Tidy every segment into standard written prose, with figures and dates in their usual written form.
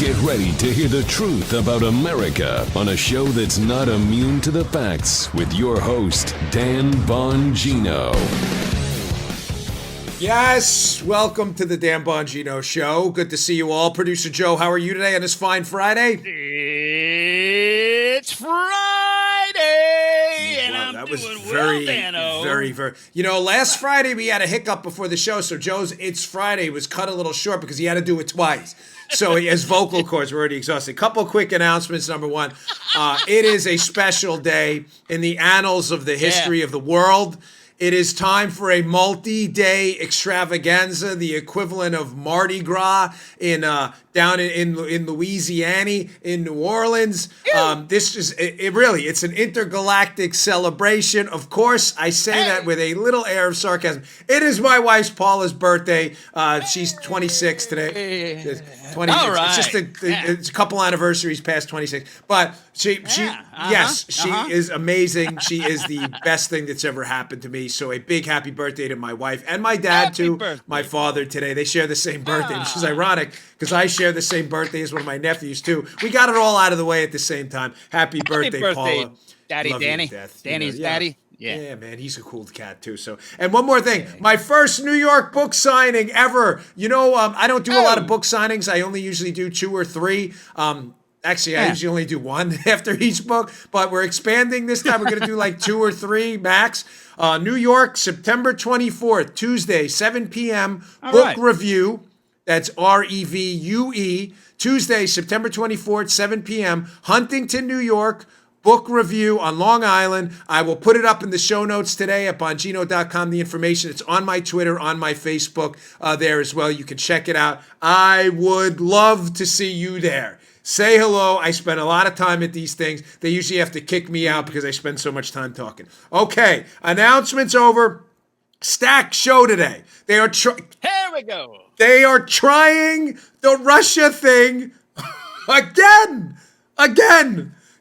Get ready to hear the truth about America on a show that's not immune to the facts with your host, Dan Bongino. Yes, welcome to the Dan Bongino Show. Good to see you all. Producer Joe, how are you today on this fine Friday? It's Friday, and I'm that was doing very, well, Dano. very. You know, last Friday we had a hiccup before the show, so Joe's It's Friday was cut a little short because he had to do it twice. So his vocal cords were already exhausted. Couple quick announcements. Number one, it is a special day in the annals of the history of the world. It is time for a multi-day extravaganza, the equivalent of Mardi Gras in down in Louisiana, in New Orleans. This is it's an intergalactic celebration. Of course, I say that with a little air of sarcasm. It is my wife's Paula's birthday. She's 26 today. 20. All right. It's just it's a couple anniversaries past 26, but she is amazing. She is the best thing that's ever happened to me. So a big happy birthday to my wife and my dad too. My father today. They share the same birthday, which is ironic because I share the same birthday as one of my nephews too. We got it all out of the way at the same time. Happy birthday, Paula. Daddy. Love Danny. you to death. Danny's daddy. Yeah, man, he's a cool cat too. So, and one more thing, my first New York book signing ever. You know, I don't do a lot of book signings. I only usually do 2 or 3. Actually, I usually only do 1 after each book, but we're expanding this time. We're going to do like 2 or 3 max. New York, September 24th, Tuesday, 7 p.m. Book review. That's REVUE. Tuesday, September 24th, 7 p.m. Huntington, New York. Book review on Long Island. I will put it up in the show notes today at Bongino.com. The information, it's on my Twitter, on my Facebook there as well. You can check it out. I would love to see you there. Say hello. I spend a lot of time at these things. They usually have to kick me out because I spend so much time talking. Okay, announcements over. Stacked show today. Here we go. They are trying the Russia thing again.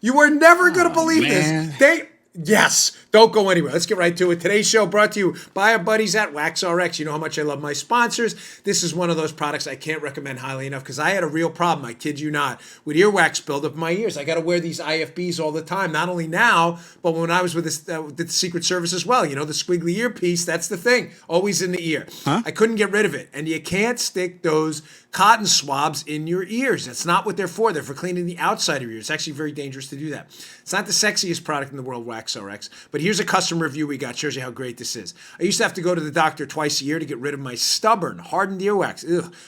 You are never going to believe this. Yes, don't go anywhere. Let's get right to it. Today's show brought to you by our buddies at WaxRx. You know how much I love my sponsors. This is one of those products I can't recommend highly enough because I had a real problem, I kid you not, with earwax buildup in my ears. I got to wear these IFBs all the time, not only now, but when I was with the Secret Service as well. You know, the squiggly earpiece, that's the thing, always in the ear. I couldn't get rid of it. And you can't stick those cotton swabs in your ears. That's not what they're for. They're for cleaning the outside of your ears. It's actually very dangerous to do that. It's not the sexiest product in the world, WaxRx, but here's a customer review we got. Shows you how great this is. I used to have to go to the doctor twice a year to get rid of my stubborn, hardened earwax.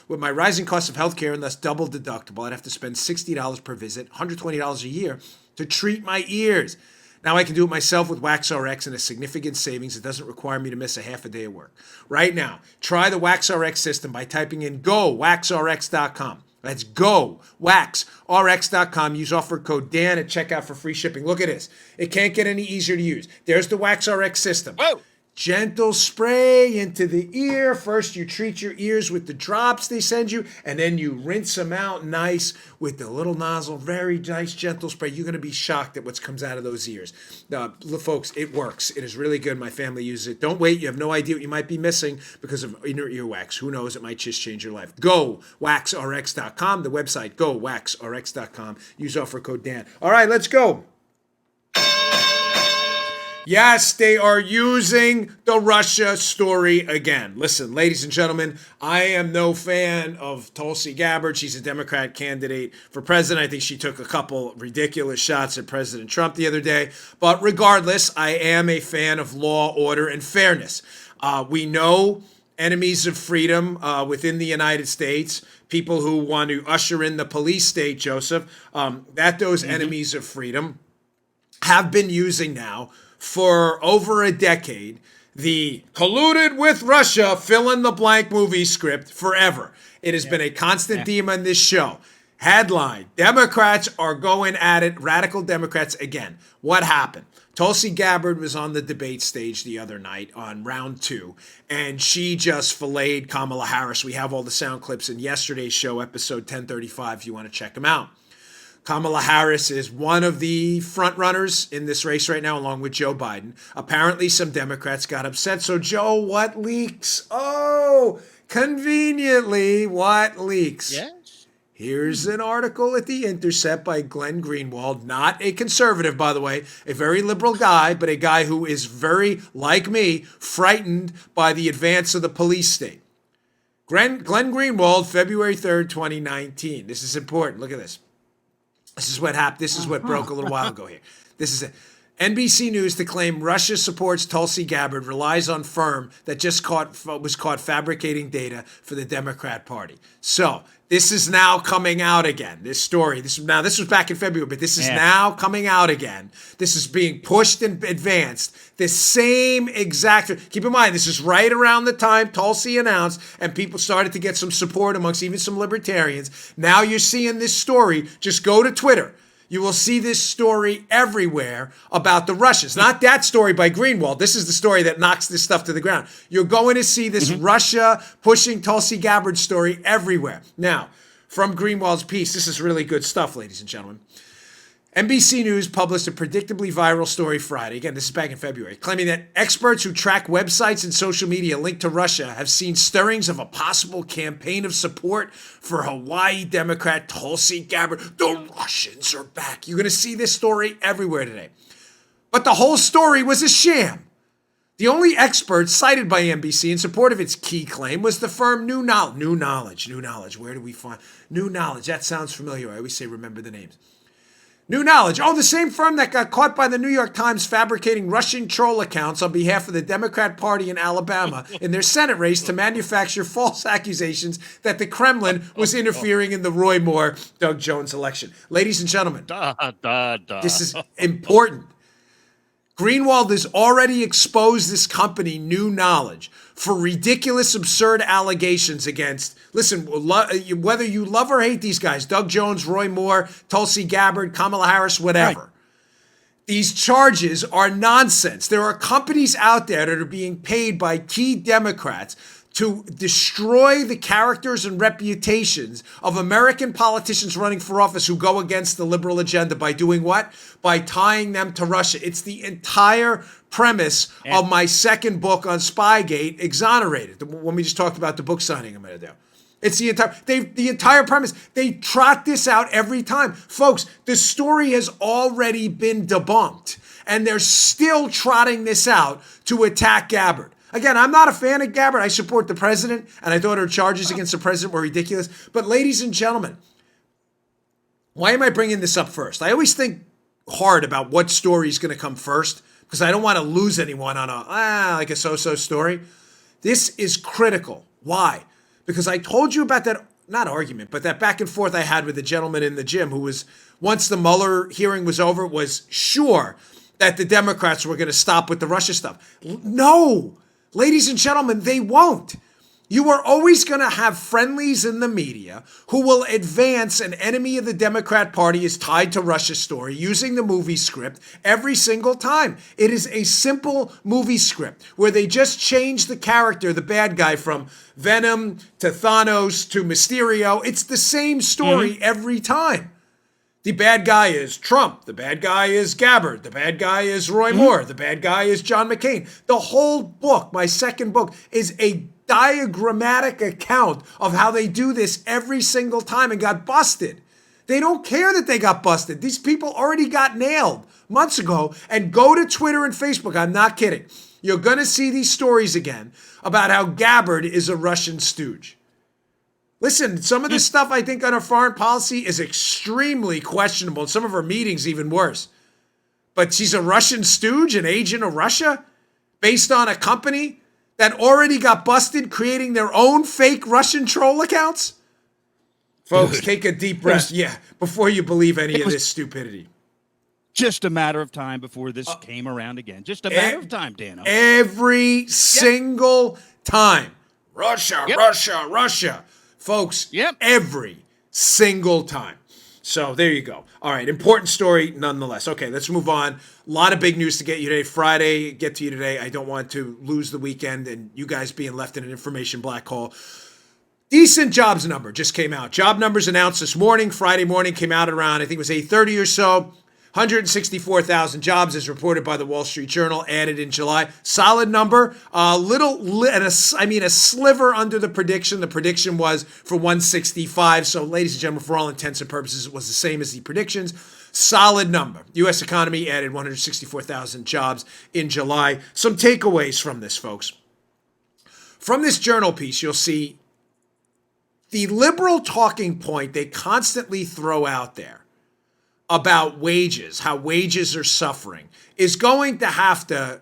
With my rising cost of healthcare and thus double deductible, I'd have to spend $60 per visit, $120 a year to treat my ears. Now I can do it myself with WaxRx and a significant savings. It doesn't require me to miss a half a day of work. Right now, try the WaxRx system by typing in GoWaxRx.com. That's GoWaxRx.com. Use offer code Dan at checkout for free shipping. Look at this. It can't get any easier to use. There's the WaxRx system. Whoa. Gentle spray into the ear. First, you treat your ears with the drops they send you, and then you rinse them out nice with the little nozzle. Very nice, gentle spray. You're going to be shocked at what comes out of those ears. Folks, it works. It is really good. My family uses it. Don't wait. You have no idea what you might be missing because of inner earwax. Who knows? It might just change your life. GoWaxRx.com. The website, GoWaxRx.com. Use offer code Dan. All right, let's go. Yes, they are using the Russia story again. Listen, ladies and gentlemen, I am no fan of Tulsi Gabbard. She's a Democrat candidate for president. I think she took a couple ridiculous shots at President Trump the other day. But regardless, I am a fan of law, order, and fairness. We know enemies of freedom within the United States, people who want to usher in the police state, Joseph, that those enemies of freedom have been using now for over a decade, the colluded with Russia, fill in the blank movie script forever. It has been a constant theme on this show. Headline, Democrats are going at it, radical Democrats again. What happened? Tulsi Gabbard was on the debate stage the other night on round 2, and she just filleted Kamala Harris. We have all the sound clips in yesterday's show, episode 1035, if you want to check them out. Kamala Harris is one of the front runners in this race right now, along with Joe Biden. Apparently, some Democrats got upset. So, Joe, what leaks? Oh, conveniently, what leaks? Yes. Here's an article at The Intercept by Glenn Greenwald, not a conservative, by the way, a very liberal guy, but a guy who is very, like me, frightened by the advance of the police state. Glenn Greenwald, February 3rd, 2019. This is important. Look at this. This is what happened. This is what broke a little while ago here. This is it. NBC News to claim Russia supports Tulsi Gabbard relies on firm that was caught fabricating data for the Democrat Party. So this is now coming out again. This story. This was back in February, but this is now coming out again. This is being pushed and advanced. The same exact. Keep in mind, this is right around the time Tulsi announced, and people started to get some support amongst even some libertarians. Now you're seeing this story. Just go to Twitter. You will see this story everywhere about the Russians. Not that story by Greenwald. This is the story that knocks this stuff to the ground. You're going to see this Russia pushing Tulsi Gabbard story everywhere. Now, from Greenwald's piece, this is really good stuff, ladies and gentlemen. NBC News published a predictably viral story Friday. Again, this is back in February, claiming that experts who track websites and social media linked to Russia have seen stirrings of a possible campaign of support for Hawaii Democrat Tulsi Gabbard. The Russians are back. You're going to see this story everywhere today. But the whole story was a sham. The only expert cited by NBC in support of its key claim was the firm New Knowledge. Where do we find New Knowledge? That sounds familiar. I always say remember the names. New Knowledge. Oh, the same firm that got caught by the New York Times fabricating Russian troll accounts on behalf of the Democrat Party in Alabama in their Senate race to manufacture false accusations that the Kremlin was interfering in the Roy Moore, Doug Jones election. Ladies and gentlemen, this is important. Greenwald has already exposed this company, New Knowledge, for ridiculous, absurd allegations against, listen, whether you love or hate these guys, Doug Jones, Roy Moore, Tulsi Gabbard, Kamala Harris, whatever. Right. These charges are nonsense. There are companies out there that are being paid by key Democrats to destroy the characters and reputations of American politicians running for office who go against the liberal agenda by doing what? By tying them to Russia. It's the entire premise of my second book on Spygate, Exonerated, when we just talked about the book signing a minute ago. It's the entire premise. They trot this out every time. Folks, the story has already been debunked, and they're still trotting this out to attack Gabbard. Again, I'm not a fan of Gabbard. I support the president, and I thought her charges against the president were ridiculous. But ladies and gentlemen, why am I bringing this up first? I always think hard about what story is going to come first because I don't want to lose anyone on like a so-so story. This is critical. Why? Because I told you about that, not argument, but that back and forth I had with the gentleman in the gym who was, once the Mueller hearing was over, was sure that the Democrats were going to stop with the Russia stuff. No. Ladies and gentlemen, they won't. You are always going to have friendlies in the media who will advance an enemy of the Democrat Party is tied to Russia story using the movie script every single time. It is a simple movie script where they just change the character, the bad guy, from Venom to Thanos to Mysterio. It's the same story every time. The bad guy is Trump. The bad guy is Gabbard. The bad guy is Roy Moore. The bad guy is John McCain. The whole book, my second book, is a diagrammatic account of how they do this every single time and got busted. They don't care that they got busted. These people already got nailed months ago. And go to Twitter and Facebook. I'm not kidding. You're going to see these stories again about how Gabbard is a Russian stooge. Listen, some of this stuff I think on her foreign policy is extremely questionable. And some of her meetings even worse. But she's a Russian stooge, an agent of Russia, based on a company that already got busted creating their own fake Russian troll accounts? Folks, take a deep breath. Before you believe any of this stupidity. Just a matter of time before this came around again. Just a matter of time, Dano. Every single time. Russia, Russia. Folks, every single time. So there you go. All right, important story nonetheless. Okay, let's move on. A lot of big news to get you today. Friday, get to you today. I don't want to lose the weekend and you guys being left in an information black hole. Decent jobs number just came out. Job numbers announced this morning. Friday morning came out around, I think it was 8:30 or so. 164,000 jobs, as reported by the Wall Street Journal, added in July. Solid number. A sliver under the prediction. The prediction was for 165. So, ladies and gentlemen, for all intents and purposes, it was the same as the predictions. Solid number. U.S. economy added 164,000 jobs in July. Some takeaways from this, folks. From this journal piece, you'll see the liberal talking point they constantly throw out there about wages, how wages are suffering, is going to have to,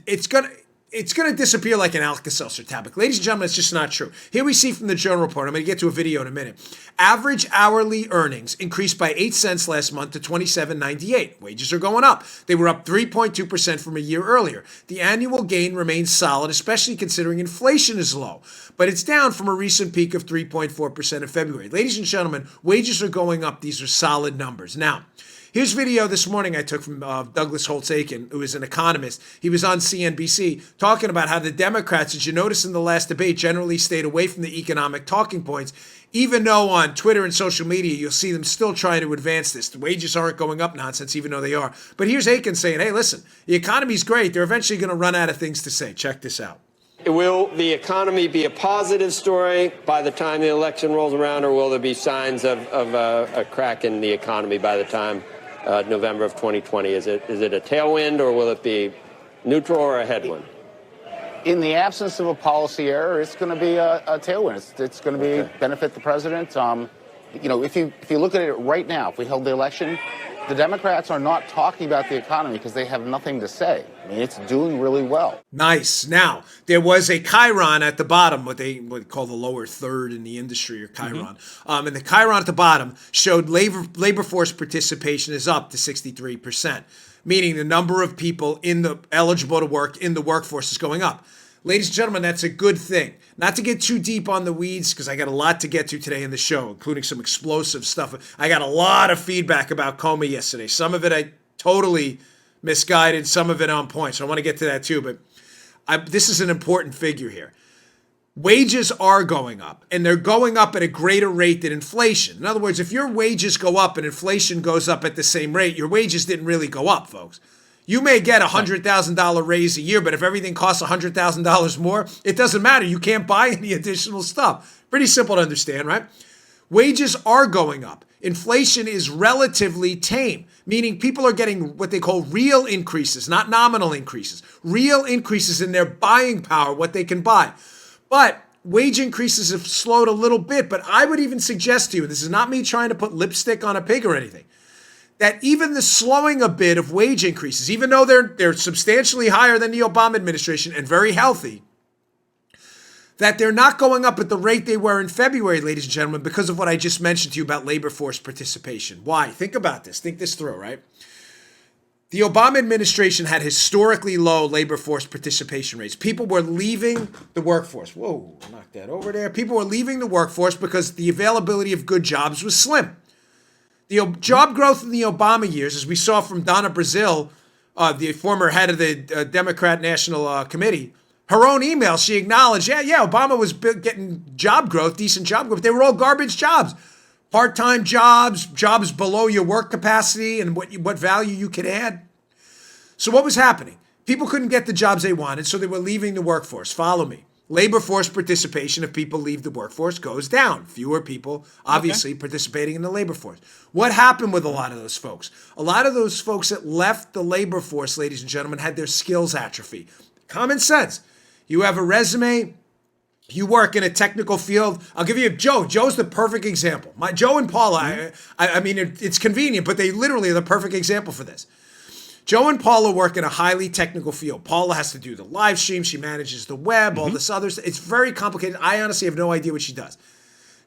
it's going to disappear like an Alka-Seltzer tablet. Ladies and gentlemen, it's just not true. Here we see from the Journal Report, I'm going to get to a video in a minute. Average hourly earnings increased by 8 cents last month to $27.98. Wages are going up. They were up 3.2% from a year earlier. The annual gain remains solid, especially considering inflation is low, but it's down from a recent peak of 3.4% in February. Ladies and gentlemen, wages are going up. These are solid numbers. Now, here's video this morning I took from Douglas Holtz-Eakin, who is an economist. He was on CNBC talking about how the Democrats, as you noticed in the last debate, generally stayed away from the economic talking points, even though on Twitter and social media, you'll see them still trying to advance this. The wages aren't going up nonsense, even though they are. But here's Eakin saying, hey, listen, the economy's great. They're eventually going to run out of things to say. Check this out. Will the economy be a positive story by the time the election rolls around, or will there be signs of a crack in the economy by the time November of 2020? Is it a tailwind, or will it be neutral or a headwind? In the absence of a policy error, it's going to be a tailwind. It's going to be benefit the president. If you look at it right now, if we held the election, the Democrats are not talking about the economy because they have nothing to say. I mean, it's doing really well. Nice. Now, there was a chyron at the bottom, what they call the lower third in the industry, or chyron. And the chyron at the bottom showed labor force participation is up to 63%, meaning the number of people eligible to work in the workforce is going up. Ladies and gentlemen, that's a good thing. Not to get too deep on the weeds, because I got a lot to get to today in the show, including some explosive stuff. I got a lot of feedback about Comey yesterday. Some of it I totally misguided, some of it on point. So I want to get to that too. But this is an important figure here. Wages are going up, and they're going up at a greater rate than inflation. In other words, if your wages go up and inflation goes up at the same rate, your wages didn't really go up, folks. You may get a $100,000 raise a year, but if everything costs $100,000 more, it doesn't matter. You can't buy any additional stuff. Pretty simple to understand, right? Wages are going up. Inflation is relatively tame, meaning people are getting what they call real increases, not nominal increases. Real increases in their buying power, what they can buy. But wage increases have slowed a little bit, but I would even suggest to you, this is not me trying to put lipstick on a pig or anything, that even the slowing a bit of wage increases, even though they're substantially higher than the Obama administration and very healthy, that they're not going up at the rate they were in February, ladies and gentlemen, because of what I just mentioned to you about labor force participation. Why? Think about this. Think this through, right? The Obama administration had historically low labor force participation rates. People were leaving the workforce. Whoa, knock that over there. People were leaving the workforce because the availability of good jobs was slim. The job growth in the Obama years, as we saw from Donna Brazile, the former head of the Democrat National Committee, her own email, she acknowledged, Obama was getting job growth, decent job growth. They were all garbage jobs. Part-time jobs, jobs below your work capacity and what value you could add. So what was happening? People couldn't get the jobs they wanted, so they were leaving the workforce. Follow me. Labor force participation, if people leave the workforce, goes down. Fewer people, obviously, participating in the labor force. What happened with a lot of those folks? A lot of those folks that left the labor force, ladies and gentlemen, had their skills atrophy. Common sense. You have a resume. You work in a technical field. I'll give you Joe. Joe's the perfect example. Joe and Paula, I mean, it's convenient, but they literally are the perfect example for this. Joe and Paula work in a highly technical field. Paula has to do the live stream. She manages the web, all this other stuff. It's very complicated. I honestly have no idea what she does.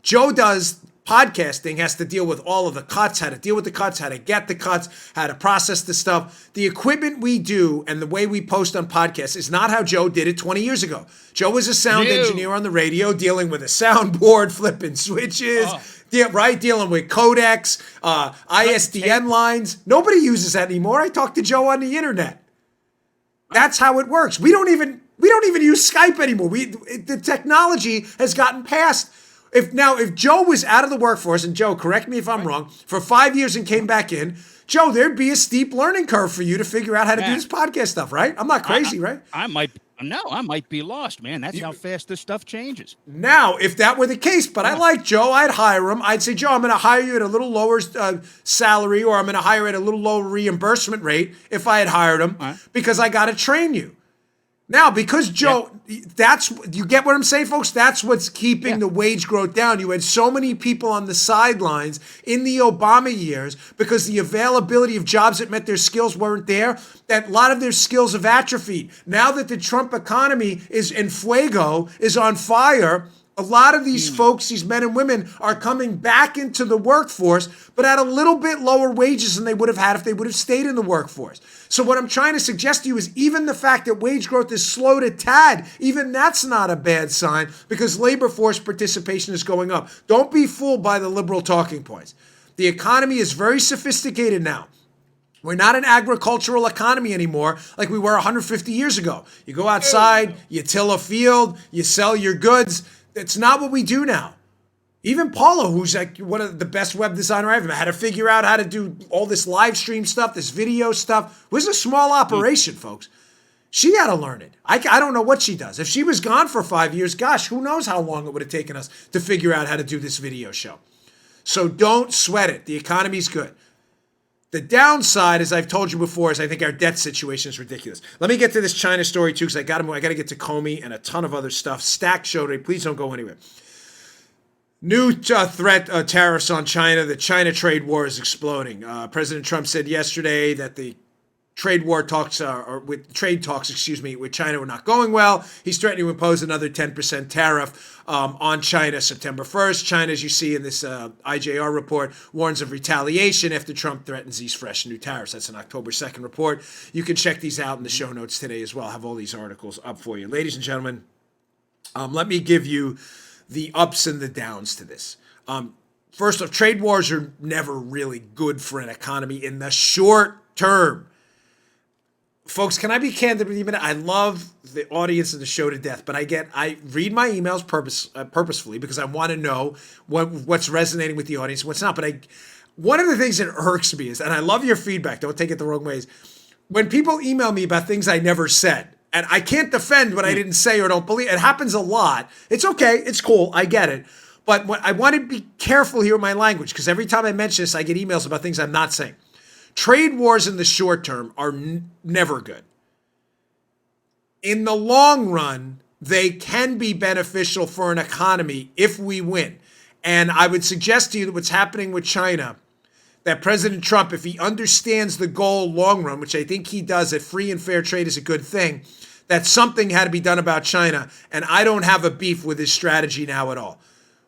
Joe does podcasting, has to deal with all of the cuts, how to deal with the cuts, how to get the cuts, how to process the stuff. The equipment we do and the way we post on podcasts is not how Joe did it 20 years ago. Joe was a sound engineer on the radio, dealing with a soundboard, flipping switches, dealing with codecs, ISDN lines. Nobody uses that anymore. I talk to Joe on the internet. That's how it works. We don't even use Skype anymore. The technology has gotten past. If Joe was out of the workforce, and Joe, correct me if I'm wrong, for 5 years and came back in, Joe, there'd be a steep learning curve for you to figure out how to do this podcast stuff, right? I'm not crazy, right? I might be lost, man. That's how fast this stuff changes. Now, if that were the case, but I like Joe, I'd hire him. I'd say, Joe, I'm going to hire you at a little lower salary, or I'm going to hire at a little lower reimbursement rate if I had hired him, because I got to train you. Now, because Joe, you get what I'm saying, folks? That's what's keeping the wage growth down. You had so many people on the sidelines in the Obama years because the availability of jobs that met their skills weren't there, that a lot of their skills have atrophied. Now that the Trump economy is in fuego, is on fire, a lot of these folks, these men and women, are coming back into the workforce, but at a little bit lower wages than they would have had if they would have stayed in the workforce. So what I'm trying to suggest to you is even the fact that wage growth is slowed a tad, even that's not a bad sign because labor force participation is going up. Don't be fooled by the liberal talking points. The economy is very sophisticated now. We're not an agricultural economy anymore like we were 150 years ago. You go outside, you till a field, you sell your goods. It's not what we do now. Even Paula, who's like one of the best web designer I've ever had to figure out how to do all this live stream stuff, this video stuff. It was a small operation, folks. She had to learn it. I don't know what she does. If she was gone for 5 years, gosh, who knows how long it would have taken us to figure out how to do this video show. So don't sweat it. The economy's good. The downside, as I've told you before, is I think our debt situation is ridiculous. Let me get to this China story, too, because I got to get to Comey and a ton of other stuff. Stacked show today. Please don't go anywhere. New threat tariffs on China. The China trade war is exploding. President Trump said yesterday that the trade talks with China were not going well. He's threatening to impose another 10% tariff on China September 1st. China, as you see in this IJR report, warns of retaliation after Trump threatens these fresh new tariffs. That's an October 2nd report. You can check these out in the show notes today as well. I have all these articles up for you. Ladies and gentlemen, let me give you the ups and the downs to this. First off, trade wars are never really good for an economy in the short term. Folks, can I be candid with you a minute? I love the audience of the show to death, but I read my emails purposefully because I want to know what's resonating with the audience and what's not. But one of the things that irks me is, and I love your feedback, don't take it the wrong ways, when people email me about things I never said, and I can't defend what I didn't say or don't believe. It happens a lot. It's okay. It's cool. I get it. But I want to be careful here with my language because every time I mention this, I get emails about things I'm not saying. Trade wars in the short term are never good. In the long run, they can be beneficial for an economy if we win. And I would suggest to you that what's happening with China, that President Trump, if he understands the goal long run, which I think he does, that free and fair trade is a good thing, that something had to be done about China. And I don't have a beef with his strategy now at all.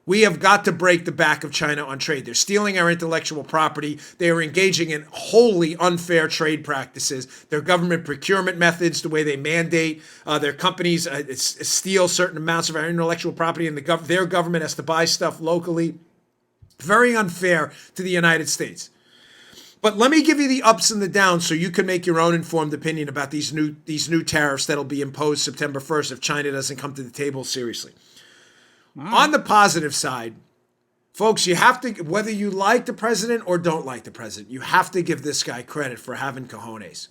We have got to break the back of China on trade. They're stealing our intellectual property. They are engaging in wholly unfair trade practices. Their government procurement methods, the way they mandate their companies steal certain amounts of our intellectual property, and their government has to buy stuff locally. Very unfair to the United States. But let me give you the ups and the downs so you can make your own informed opinion about these new tariffs that'll be imposed September 1st if China doesn't come to the table seriously. On the positive side, folks, you have to, whether you like the president or don't like the president, you have to give this guy credit for having cojones.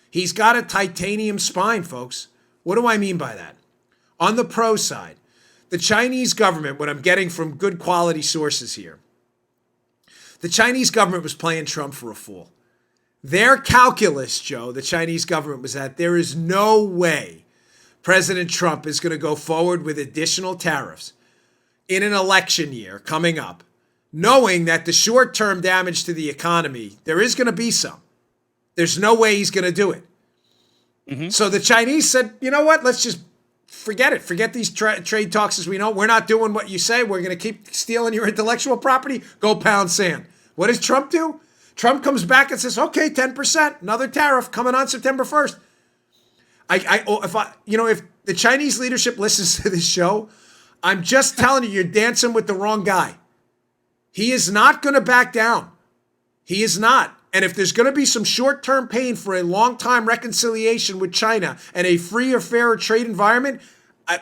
He's got a titanium spine, folks. What do I mean by that? On the pro side, the Chinese government, what I'm getting from good quality sources here, the Chinese government was playing Trump for a fool. Their calculus, Joe, the Chinese government, was that there is no way President Trump is going to go forward with additional tariffs in an election year coming up, knowing that the short-term damage to the economy, there is going to be some. There's no way he's going to do it. Mm-hmm. So the Chinese said, you know what, let's just forget it. Forget these trade talks as we know. We're not doing what you say. We're going to keep stealing your intellectual property. Go pound sand. What does Trump do? Trump comes back and says, okay, 10%, another tariff coming on September 1st. If the Chinese leadership listens to this show, I'm just telling you, you're dancing with the wrong guy. He is not going to back down. He is not. And if there's going to be some short-term pain for a long-time reconciliation with China and a free or fairer trade environment,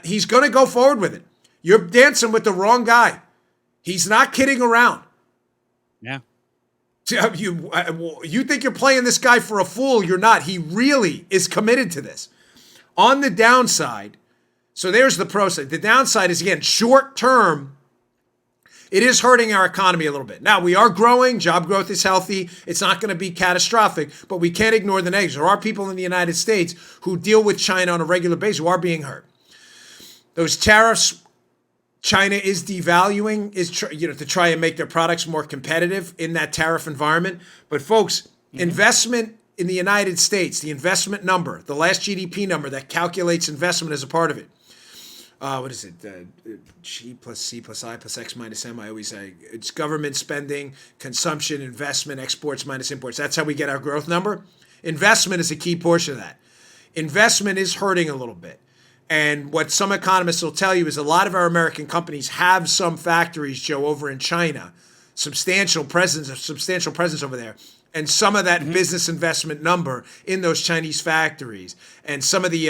he's going to go forward with it. You're dancing with the wrong guy. He's not kidding around. Yeah. You think you're playing this guy for a fool. You're not. He really is committed to this. On the downside, so there's the pro side. The downside is, again, short term, it is hurting our economy a little bit. Now, we are growing. Job growth is healthy. It's not going to be catastrophic, but we can't ignore the negatives. There are people in the United States who deal with China on a regular basis who are being hurt. Those tariffs, China is devaluing, to try and make their products more competitive in that tariff environment. But folks, investment in the United States, the investment number, the last GDP number that calculates investment as a part of it. What is it? G plus C plus I plus X minus M. I always say it's government spending, consumption, investment, exports minus imports. That's how we get our growth number. Investment is a key portion of that. Investment is hurting a little bit. And what some economists will tell you is a lot of our American companies have some factories, Joe, over in China, substantial presence over there. And some of that business investment number in those Chinese factories, and some of the,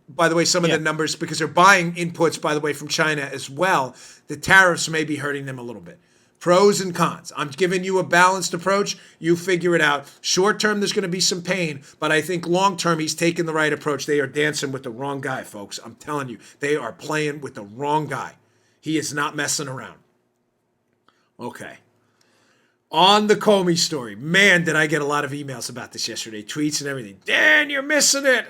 by the way, some of the numbers, because they're buying inputs, by the way, from China as well, the tariffs may be hurting them a little bit. Pros and cons. I'm giving you a balanced approach. You figure it out. Short term, there's going to be some pain, but I think long term, he's taking the right approach. They are dancing with the wrong guy, folks. I'm telling you, they are playing with the wrong guy. He is not messing around. Okay. On the Comey story, man, did I get a lot of emails about this yesterday, tweets and everything. Dan, you're missing it.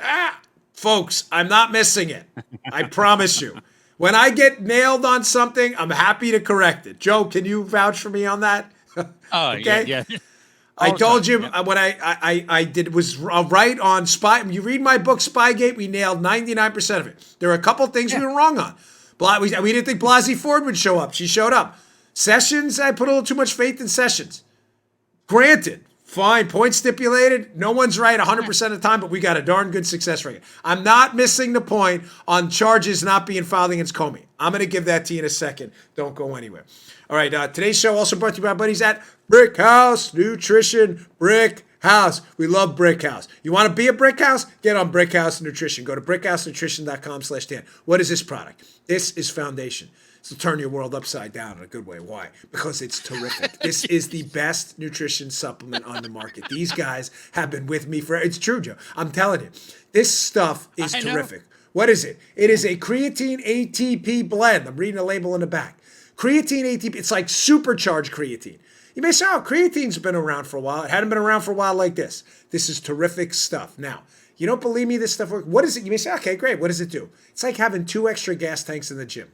Folks, I'm not missing it. I promise you. When I get nailed on something, I'm happy to correct it. Joe, can you vouch for me on that? Oh, okay? yeah. I told you what I did was right on Spy. You read my book, Spygate, we nailed 99% of it. There are a couple things we were wrong on. We didn't think Blasey Ford would show up. She showed up. Sessions, I put a little too much faith in Sessions. Granted, fine, point stipulated. No one's right 100% of the time, but we got a darn good success rate. I'm not missing the point on charges not being filed against Comey. I'm going to give that to you in a second. Don't go anywhere. All right, today's show also brought to you by our buddies at Brick House Nutrition. Brick House. We love Brick House. You want to be a Brick House? Get on Brick House Nutrition. Go to brickhousenutrition.com/Dan. What is this product? This is Foundation. This will turn your world upside down in a good way. Why? Because it's terrific. This is the best nutrition supplement on the market. These guys have been with me for, it's true, Joe. I'm telling you, this stuff is terrific. What is it? It is a creatine ATP blend. I'm reading the label in the back. Creatine ATP, it's like supercharged creatine. You may say, oh, creatine's been around for a while. It hadn't been around for a while like this. This is terrific stuff. Now, you don't believe me this stuff works? What is it? You may say, okay, great. What does it do? It's like having 2 extra gas tanks in the gym.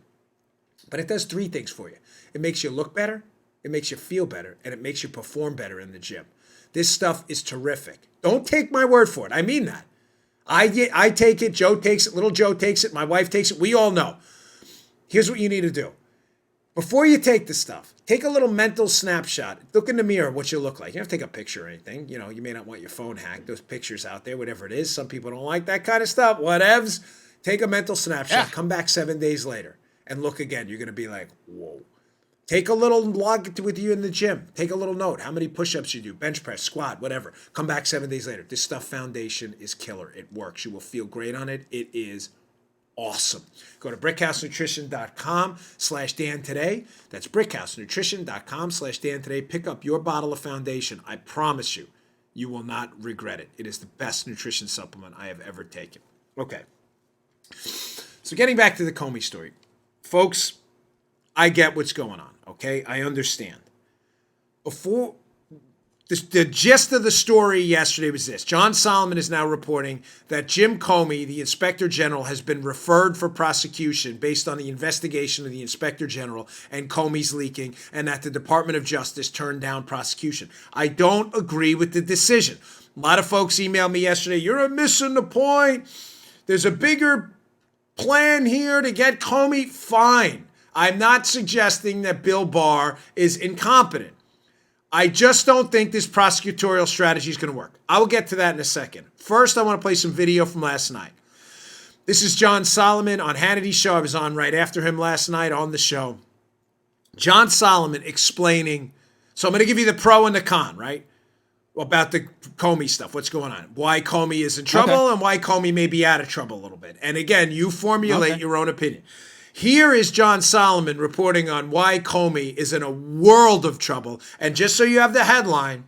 But it does 3 things for you. It makes you look better, it makes you feel better, and it makes you perform better in the gym. This stuff is terrific. Don't take my word for it. I mean that. I take it. Joe takes it. Little Joe takes it. My wife takes it. We all know. Here's what you need to do. Before you take the stuff, take a little mental snapshot. Look in the mirror what you look like. You don't have to take a picture or anything. You know, you may not want your phone hacked. Those pictures out there, whatever it is. Some people don't like that kind of stuff. Whatevs. Take a mental snapshot. Come back 7 days later. And look again, you're going to be like, whoa. Take a little log it with you in the gym. Take a little note. How many push-ups you do, bench press, squat, whatever. Come back 7 days later. This stuff Foundation is killer. It works. You will feel great on it. It is awesome. Go to brickhousenutrition.com/Dan today. That's brickhousenutrition.com/Dan today. Pick up your bottle of Foundation. I promise you, you will not regret it. It is the best nutrition supplement I have ever taken. Okay. So getting back to the Comey story. Folks, I get what's going on, okay? I understand. The gist of the story yesterday was this. John Solomon is now reporting that Jim Comey, the Inspector General, has been referred for prosecution based on the investigation of the Inspector General and Comey's leaking, and that the Department of Justice turned down prosecution. I don't agree with the decision. A lot of folks emailed me yesterday, you're missing the point. There's a bigger plan here to get Comey. Fine. I'm not suggesting that Bill Barr is incompetent. I just don't think this prosecutorial strategy is going to work. I will get to that in a second. First, I want to play some video from last night. This is John Solomon on Hannity's show. I was on right after him last night on the show. John Solomon explaining. So I'm going to give you the pro and the con, right? About the Comey stuff, what's going on, why Comey is in trouble and why Comey may be out of trouble a little bit. And again, you formulate your own opinion. Here is John Solomon reporting on why Comey is in a world of trouble. And just so you have the headline,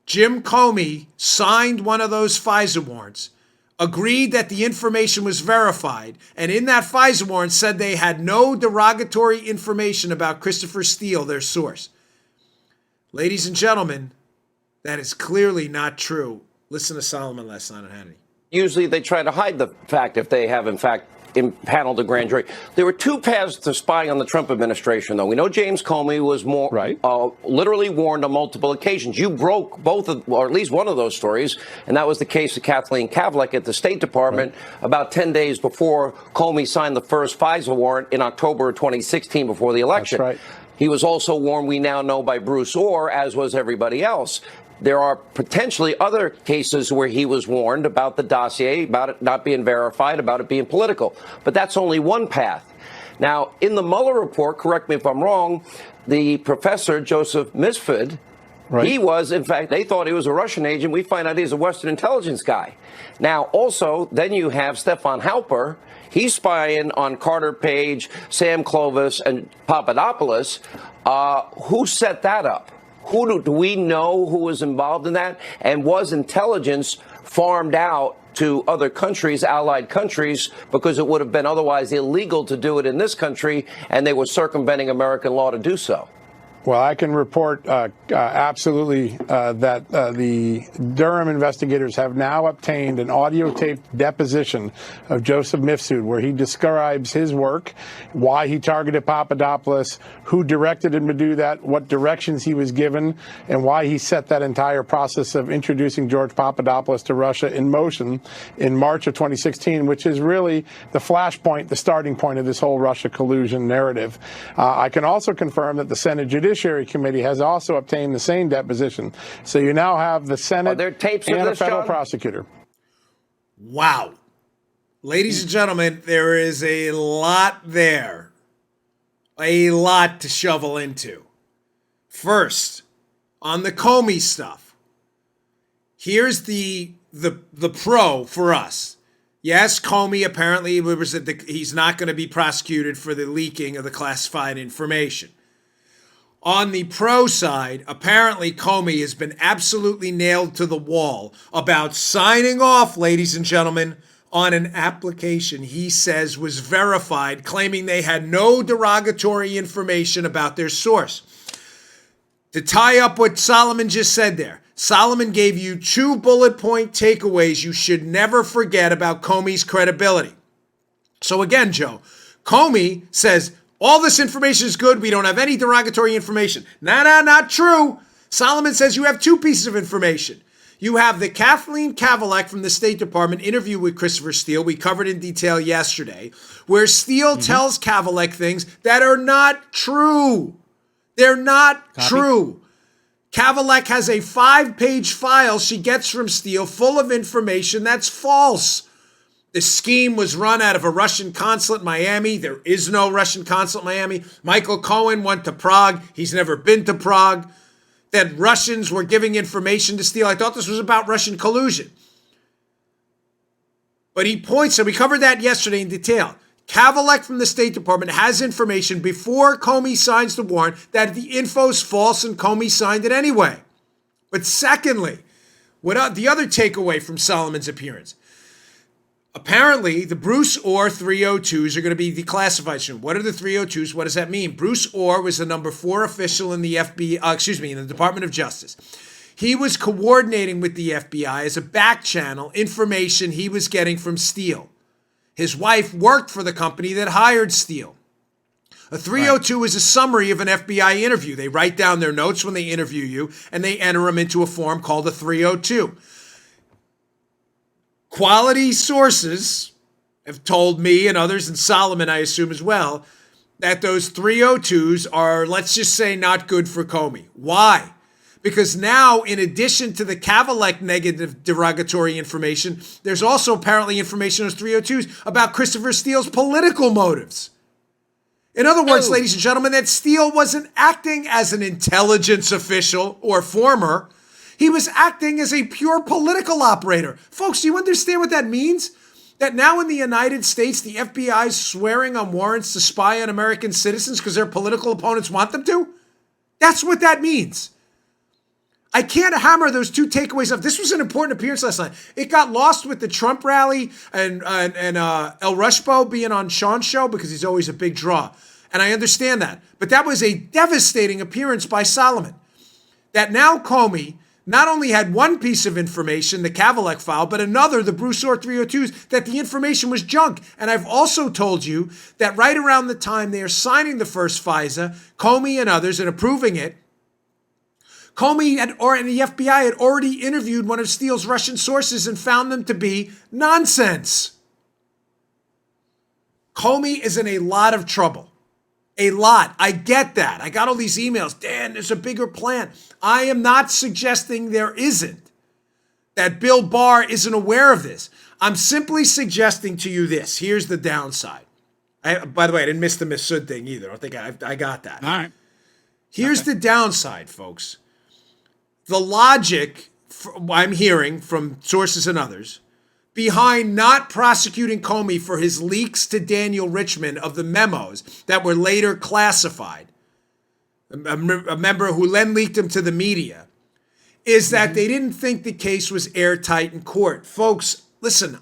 Jim Comey signed one of those FISA warrants, agreed that the information was verified, and in that FISA warrant said they had no derogatory information about Christopher Steele, their source. Ladies and gentlemen, that is clearly not true. Listen to Solomon last night on Hannity. Usually they try to hide the fact if they have, in fact, impaneled a grand jury. There were two paths to spying on the Trump administration, though. We know James Comey was literally warned on multiple occasions. You broke both, or at least one of those stories, and that was the case of Kathleen Kavlik at the State Department about 10 days before Comey signed the first FISA warrant in October of 2016 before the election. That's right. He was also warned, we now know, by Bruce Orr, as was everybody else. There are potentially other cases where he was warned about the dossier, about it not being verified, about it being political. But that's only one path. Now, in the Mueller report, correct me if I'm wrong, the professor, Joseph Mifsud, he was, in fact, they thought he was a Russian agent. We find out he's a Western intelligence guy. Now, also, then you have Stefan Halper. He's spying on Carter Page, Sam Clovis, and Papadopoulos. Who set that up? Do we know who was involved in that? And was intelligence farmed out to other countries, allied countries, because it would have been otherwise illegal to do it in this country, and they were circumventing American law to do so? Well, I can report absolutely that the Durham investigators have now obtained an audio tape deposition of Joseph Mifsud, where he describes his work, why he targeted Papadopoulos, who directed him to do that, what directions he was given, and why he set that entire process of introducing George Papadopoulos to Russia in motion in March of 2016, which is really the flashpoint, the starting point of this whole Russia collusion narrative. I can also confirm that the Senate Judiciary Committee has also obtained the same deposition. So you now have the Senate there tapes and of a this, federal John? prosecutor. Wow. Ladies and gentlemen, there is a lot there. A lot to shovel into. First, on the Comey stuff, here's the pro for us. Yes, Comey apparently he's not going to be prosecuted for the leaking of the classified information. On the pro side, apparently Comey has been absolutely nailed to the wall about signing off, ladies and gentlemen, on an application he says was verified, claiming they had no derogatory information about their source. To tie up what Solomon just said there, Solomon gave you 2 bullet point takeaways you should never forget about Comey's credibility. So again, Joe, Comey says, all this information is good. We don't have any derogatory information. Not true. Solomon says you have 2 pieces of information. You have the Kathleen Kavlik from the State Department interview with Christopher Steele. We covered in detail yesterday, where Steele tells Kavlik things that are not true. They're not true. Kavlik has a 5-page file she gets from Steele full of information that's false. The scheme was run out of a Russian consulate in Miami. There is no Russian consulate in Miami. Michael Cohen went to Prague. He's never been to Prague. That Russians were giving information to Steele. I thought this was about Russian collusion. But he points, and we covered that yesterday in detail. Kavlik from the State Department has information before Comey signs the warrant that the info's false and Comey signed it anyway. But secondly, the other takeaway from Solomon's appearance? Apparently, the Bruce Orr 302s are going to be declassified soon. What are the 302s? What does that mean? Bruce Orr was the number 4 official in the in the Department of Justice. He was coordinating with the FBI as a back channel information he was getting from Steele. His wife worked for the company that hired Steele. A 302 is a summary of an FBI interview. They write down their notes when they interview you, and they enter them into a form called a 302. Quality sources have told me and others, and Solomon, I assume as well, that those 302s are, let's just say, not good for Comey. Why? Because now, in addition to the Kavlik negative derogatory information, there's also apparently information in those 302s about Christopher Steele's political motives. In other words, ladies and gentlemen, that Steele wasn't acting as an intelligence official or former. He was acting as a pure political operator. Folks, do you understand what that means? That now in the United States, the FBI is swearing on warrants to spy on American citizens because their political opponents want them to? That's what that means. I can't hammer those two takeaways up. This was an important appearance last night. It got lost with the Trump rally and El Rushbo being on Sean's show because he's always a big draw. And I understand that. But that was a devastating appearance by Solomon. That now Comey not only had one piece of information, the Kavalek file, but another, the Bruce Orr 302s, that the information was junk. And I've also told you that right around the time they are signing the first FISA, Comey and others, and approving it, Comey and the FBI had already interviewed one of Steele's Russian sources and found them to be nonsense. Comey is in a lot of trouble. A lot. I get that. I got all these emails. Dan, there's a bigger plan. I am not suggesting there isn't. That Bill Barr isn't aware of this. I'm simply suggesting to you this. Here's the downside. By the way, I didn't miss the Mifsud thing either. I don't think I got that. All right. Here's the downside, folks. The logic I'm hearing from sources and others behind not prosecuting Comey for his leaks to Daniel Richman of the memos that were later classified, a member who then leaked them to the media, is that they didn't think the case was airtight in court. Folks, listen,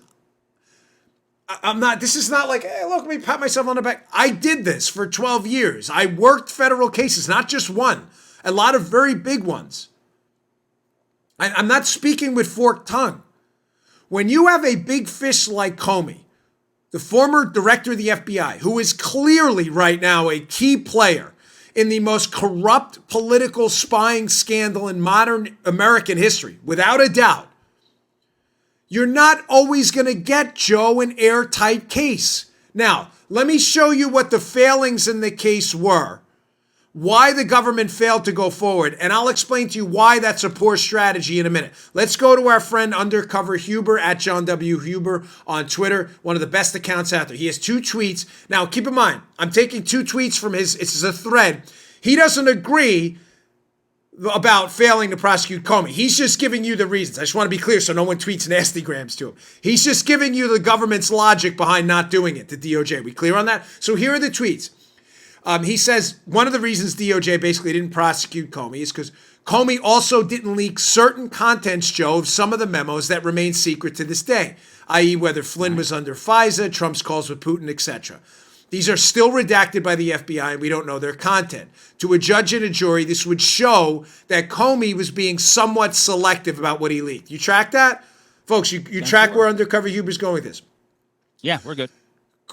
this is not like, hey, look, let me pat myself on the back. I did this for 12 years. I worked federal cases, not just one, a lot of very big ones. I'm not speaking with forked tongue. When you have a big fish like Comey, the former director of the FBI, who is clearly right now a key player in the most corrupt political spying scandal in modern American history, without a doubt, you're not always going to get, Joe, an airtight case. Now, let me show you what the failings in the case were, why the government failed to go forward, and I'll explain to you why that's a poor strategy in a minute. Let's go to our friend Undercover Huber at John W. Huber on Twitter, one of the best accounts out there. He has 2 tweets. Now, keep in mind, I'm taking 2 tweets from it's a thread. He doesn't agree about failing to prosecute Comey. He's just giving you the reasons. I just want to be clear so no one tweets nastygrams to him. He's just giving you the government's logic behind not doing it, the DOJ. We clear on that? So here are the tweets. He says one of the reasons DOJ basically didn't prosecute Comey is because Comey also didn't leak certain contents, Joe, of some of the memos that remain secret to this day, i.e. whether Flynn was under FISA, Trump's calls with Putin, etc. These are still redacted by the FBI, and we don't know their content. To a judge and a jury, this would show that Comey was being somewhat selective about what he leaked. You track that? Folks, you track where Undercover Huber's going with this. Yeah, we're good.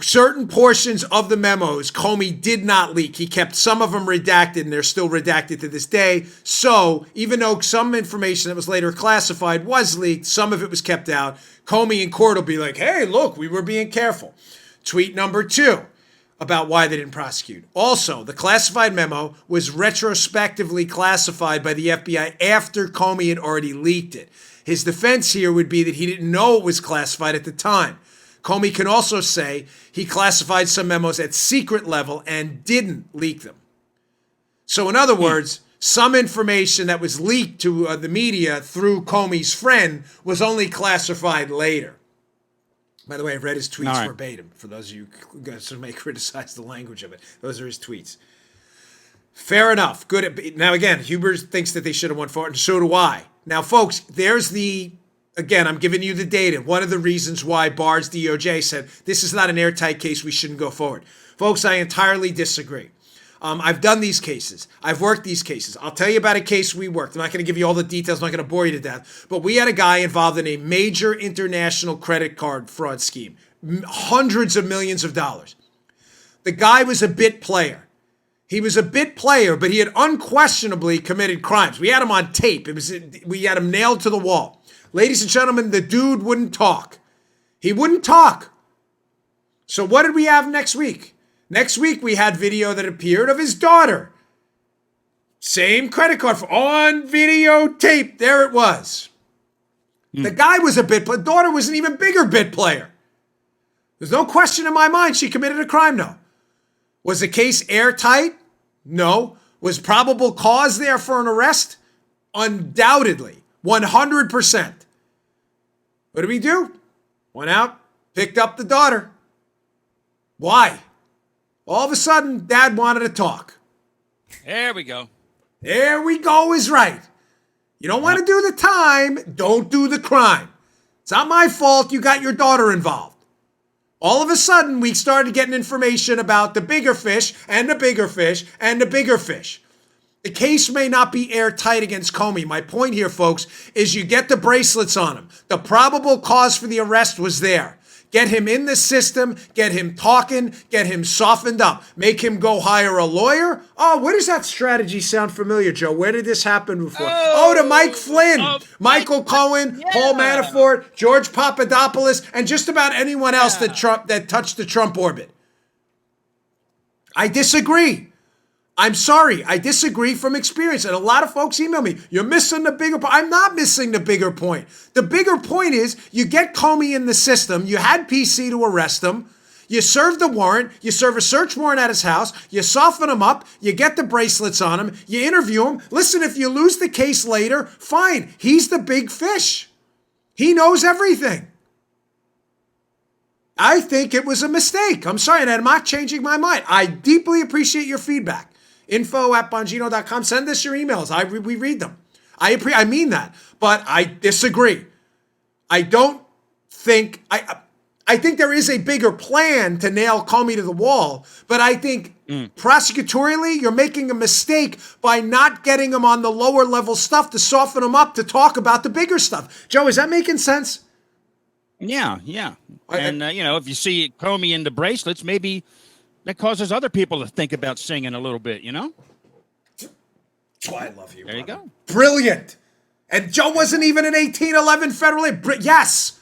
Certain portions of the memos Comey did not leak. He kept some of them redacted, and they're still redacted to this day. So even though some information that was later classified was leaked, some of it was kept out. Comey in court will be like, hey, look, we were being careful. Tweet number 2 about why they didn't prosecute. Also, the classified memo was retrospectively classified by the FBI after Comey had already leaked it. His defense here would be that he didn't know it was classified at the time. Comey can also say he classified some memos at secret level and didn't leak them. So in other words, some information that was leaked to the media through Comey's friend was only classified later. By the way, I've read his tweets verbatim. For those of you who may criticize the language of it, those are his tweets. Fair enough. Good. Now, again, Huber thinks that they should have won forward, and so do I. Now, folks, again, I'm giving you the data. One of the reasons why Barr's DOJ said this is not an airtight case, we shouldn't go forward. Folks, I entirely disagree. I've done these cases. I've worked these cases. I'll tell you about a case we worked. I'm not going to give you all the details. I'm not going to bore you to death. But we had a guy involved in a major international credit card fraud scheme. Hundreds of millions of dollars. The guy was a bit player. He was a bit player, but he had unquestionably committed crimes. We had him on tape. We had him nailed to the wall. Ladies and gentlemen, the dude wouldn't talk. He wouldn't talk. So what did we have next week? Next week, we had video that appeared of his daughter. Same credit card on videotape. There it was. The guy was a bit player. The daughter was an even bigger bit player. There's no question in my mind she committed a crime, no. Was the case airtight? No. Was probable cause there for an arrest? Undoubtedly. 100%. What did we do? Went out, picked up the daughter. Why? All of a sudden, Dad wanted to talk. There we go. There we go is right. You don't want to do the time, don't do the crime. It's not my fault you got your daughter involved. All of a sudden, we started getting information about the bigger fish and the bigger fish and the bigger fish. The case may not be airtight against Comey. My point here, folks, is you get the bracelets on him. The probable cause for the arrest was there. Get him in the system, get him talking, get him softened up. Make him go hire a lawyer. Oh, where does that strategy sound familiar, Joe? Where did this happen before? To Mike Flynn, Michael Cohen, Paul Manafort, George Papadopoulos, and just about anyone else that touched the Trump orbit. I disagree. I'm sorry. I disagree from experience. And a lot of folks email me, you're missing the bigger point. I'm not missing the bigger point. The bigger point is you get Comey in the system. You had PC to arrest him. You serve the warrant. You serve a search warrant at his house. You soften him up. You get the bracelets on him. You interview him. Listen, if you lose the case later, fine. He's the big fish. He knows everything. I think it was a mistake. I'm sorry, and I'm not changing my mind. I deeply appreciate your feedback. info@bongino.com. Send us your emails. We read them. I mean that. But I disagree. I don't think... I think there is a bigger plan to nail Comey to the wall, but I think prosecutorially, you're making a mistake by not getting him on the lower level stuff to soften him up to talk about the bigger stuff. Joe, is that making sense? Yeah. And, if you see Comey in the bracelets, maybe that causes other people to think about singing a little bit, That's why I love you. There you go. Brilliant. And Joe wasn't even an 1811 federal aid. Yes.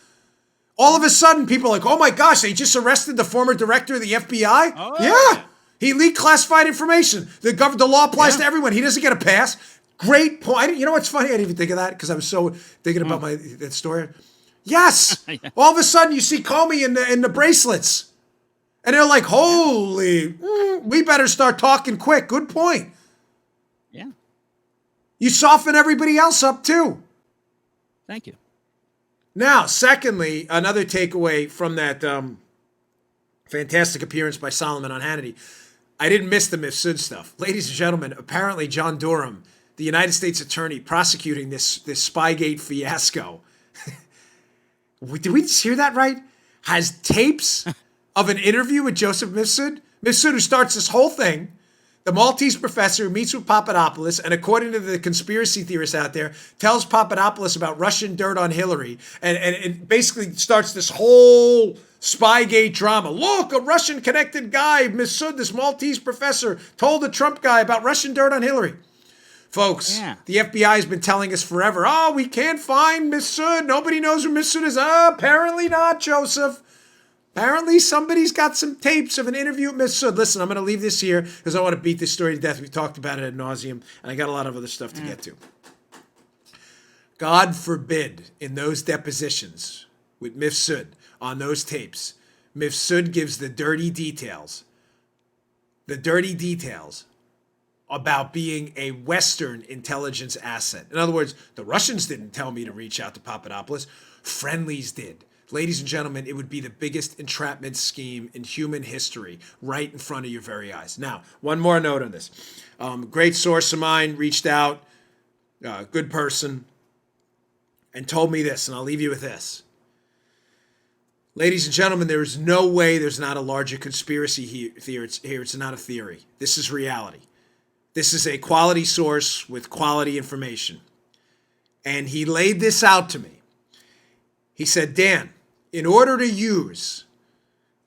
All of a sudden, people are like, oh my gosh, they just arrested the former director of the FBI? Oh. Yeah. He leaked classified information. The law applies to everyone. He doesn't get a pass. Great point. You know what's funny? I didn't even think of that because I was so thinking about that story. Yes. All of a sudden, you see Comey in the bracelets. And they're like, holy, we better start talking quick. Good point. Yeah. You soften everybody else up too. Thank you. Now, secondly, another takeaway from that fantastic appearance by Solomon on Hannity. I didn't miss the Mifsud stuff. Ladies and gentlemen, apparently John Durham, the United States attorney prosecuting this Spygate fiasco, did we just hear that right? Has tapes of an interview with Joseph Mifsud. Mifsud, who starts this whole thing, the Maltese professor who meets with Papadopoulos, and according to the conspiracy theorists out there, tells Papadopoulos about Russian dirt on Hillary, and it basically starts this whole Spygate drama. Look, a Russian-connected guy, Mifsud, this Maltese professor, told the Trump guy about Russian dirt on Hillary. Folks, the FBI has been telling us forever, we can't find Mifsud. Nobody knows who Mifsud is. Apparently not, Joseph. Apparently somebody's got some tapes of an interview with Mifsud. Listen, I'm going to leave this here because I want to beat this story to death. We've talked about it ad nauseum, and I got a lot of other stuff to get to. God forbid in those depositions with Mifsud on those tapes, Mifsud gives the dirty details about being a Western intelligence asset. In other words, the Russians didn't tell me to reach out to Papadopoulos. Friendlies did. Ladies and gentlemen, it would be the biggest entrapment scheme in human history right in front of your very eyes. Now, one more note on this. Great source of mine reached out, good person, and told me this, and I'll leave you with this. Ladies and gentlemen, there is no way there's not a larger conspiracy here. It's not a theory. This is reality. This is a quality source with quality information. And he laid this out to me. He said, Dan, in order to use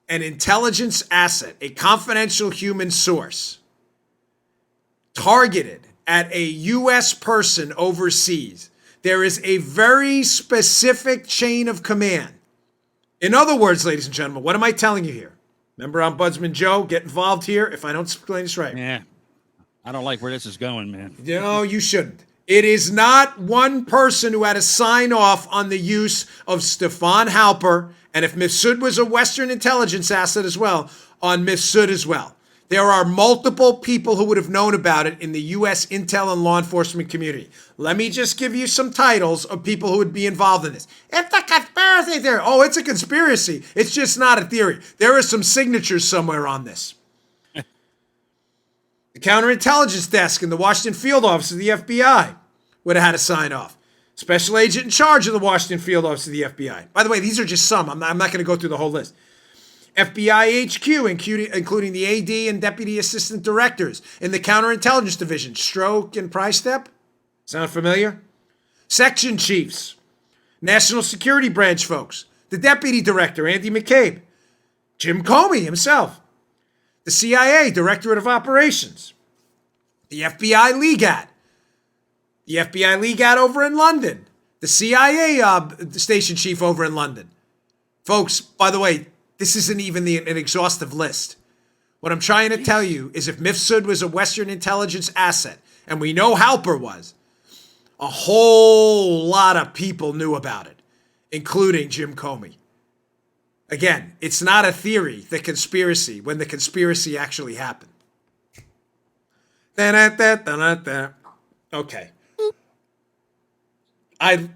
an intelligence asset, a confidential human source, targeted at a U.S. person overseas, there is a very specific chain of command. In other words, ladies and gentlemen, what am I telling you here? Remember, Ombudsman Joe, get involved here if I don't explain this right. Yeah. I don't like where this is going, man. No, you shouldn't. It is not one person who had to sign off on the use of Stefan Halper, and if Mifsud was a Western intelligence asset as well, on Mifsud as well. There are multiple people who would have known about it in the U.S. intel and law enforcement community. Let me just give you some titles of people who would be involved in this. If the conspiracy not a theory. Oh, it's a conspiracy. It's just not a theory. There are some signatures somewhere on this. The counterintelligence desk in the Washington field office of the FBI would have had to sign off. Special agent in charge of the Washington field office of the FBI. By the way, these are just some. I'm not going to go through the whole list. FBI HQ, including the AD and deputy assistant directors in the counterintelligence division. Stroke and Price Step? Sound familiar? Section chiefs. National Security Branch folks. The deputy director, Andy McCabe. Jim Comey himself. The CIA Directorate of Operations. The FBI Legat. The FBI Legat over in London. The CIA station chief over in London. Folks, by the way, this isn't even an exhaustive list. What I'm trying to tell you is if Mifsud was a Western intelligence asset, and we know Halper was, a whole lot of people knew about it, including Jim Comey. Again, it's not a theory, the conspiracy, when the conspiracy actually happened. Okay. I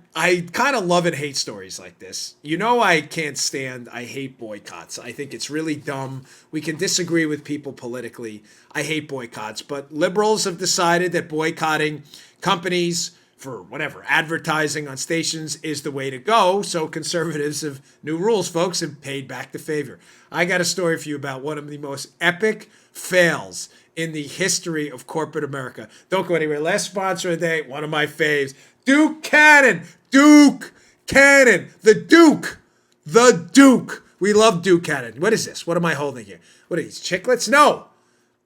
kind of love and hate stories like this. You know I hate boycotts. I think it's really dumb. We can disagree with people politically. I hate boycotts, but liberals have decided that boycotting companies for whatever, advertising on stations is the way to go. So conservatives have new rules, folks, and paid back the favor. I got a story for you about one of the most epic fails in the history of corporate America. Don't go anywhere. Last sponsor of the day, one of my faves, Duke Cannon. Duke Cannon. The Duke. We love Duke Cannon. What is this? What am I holding here? What are these, chiclets? No.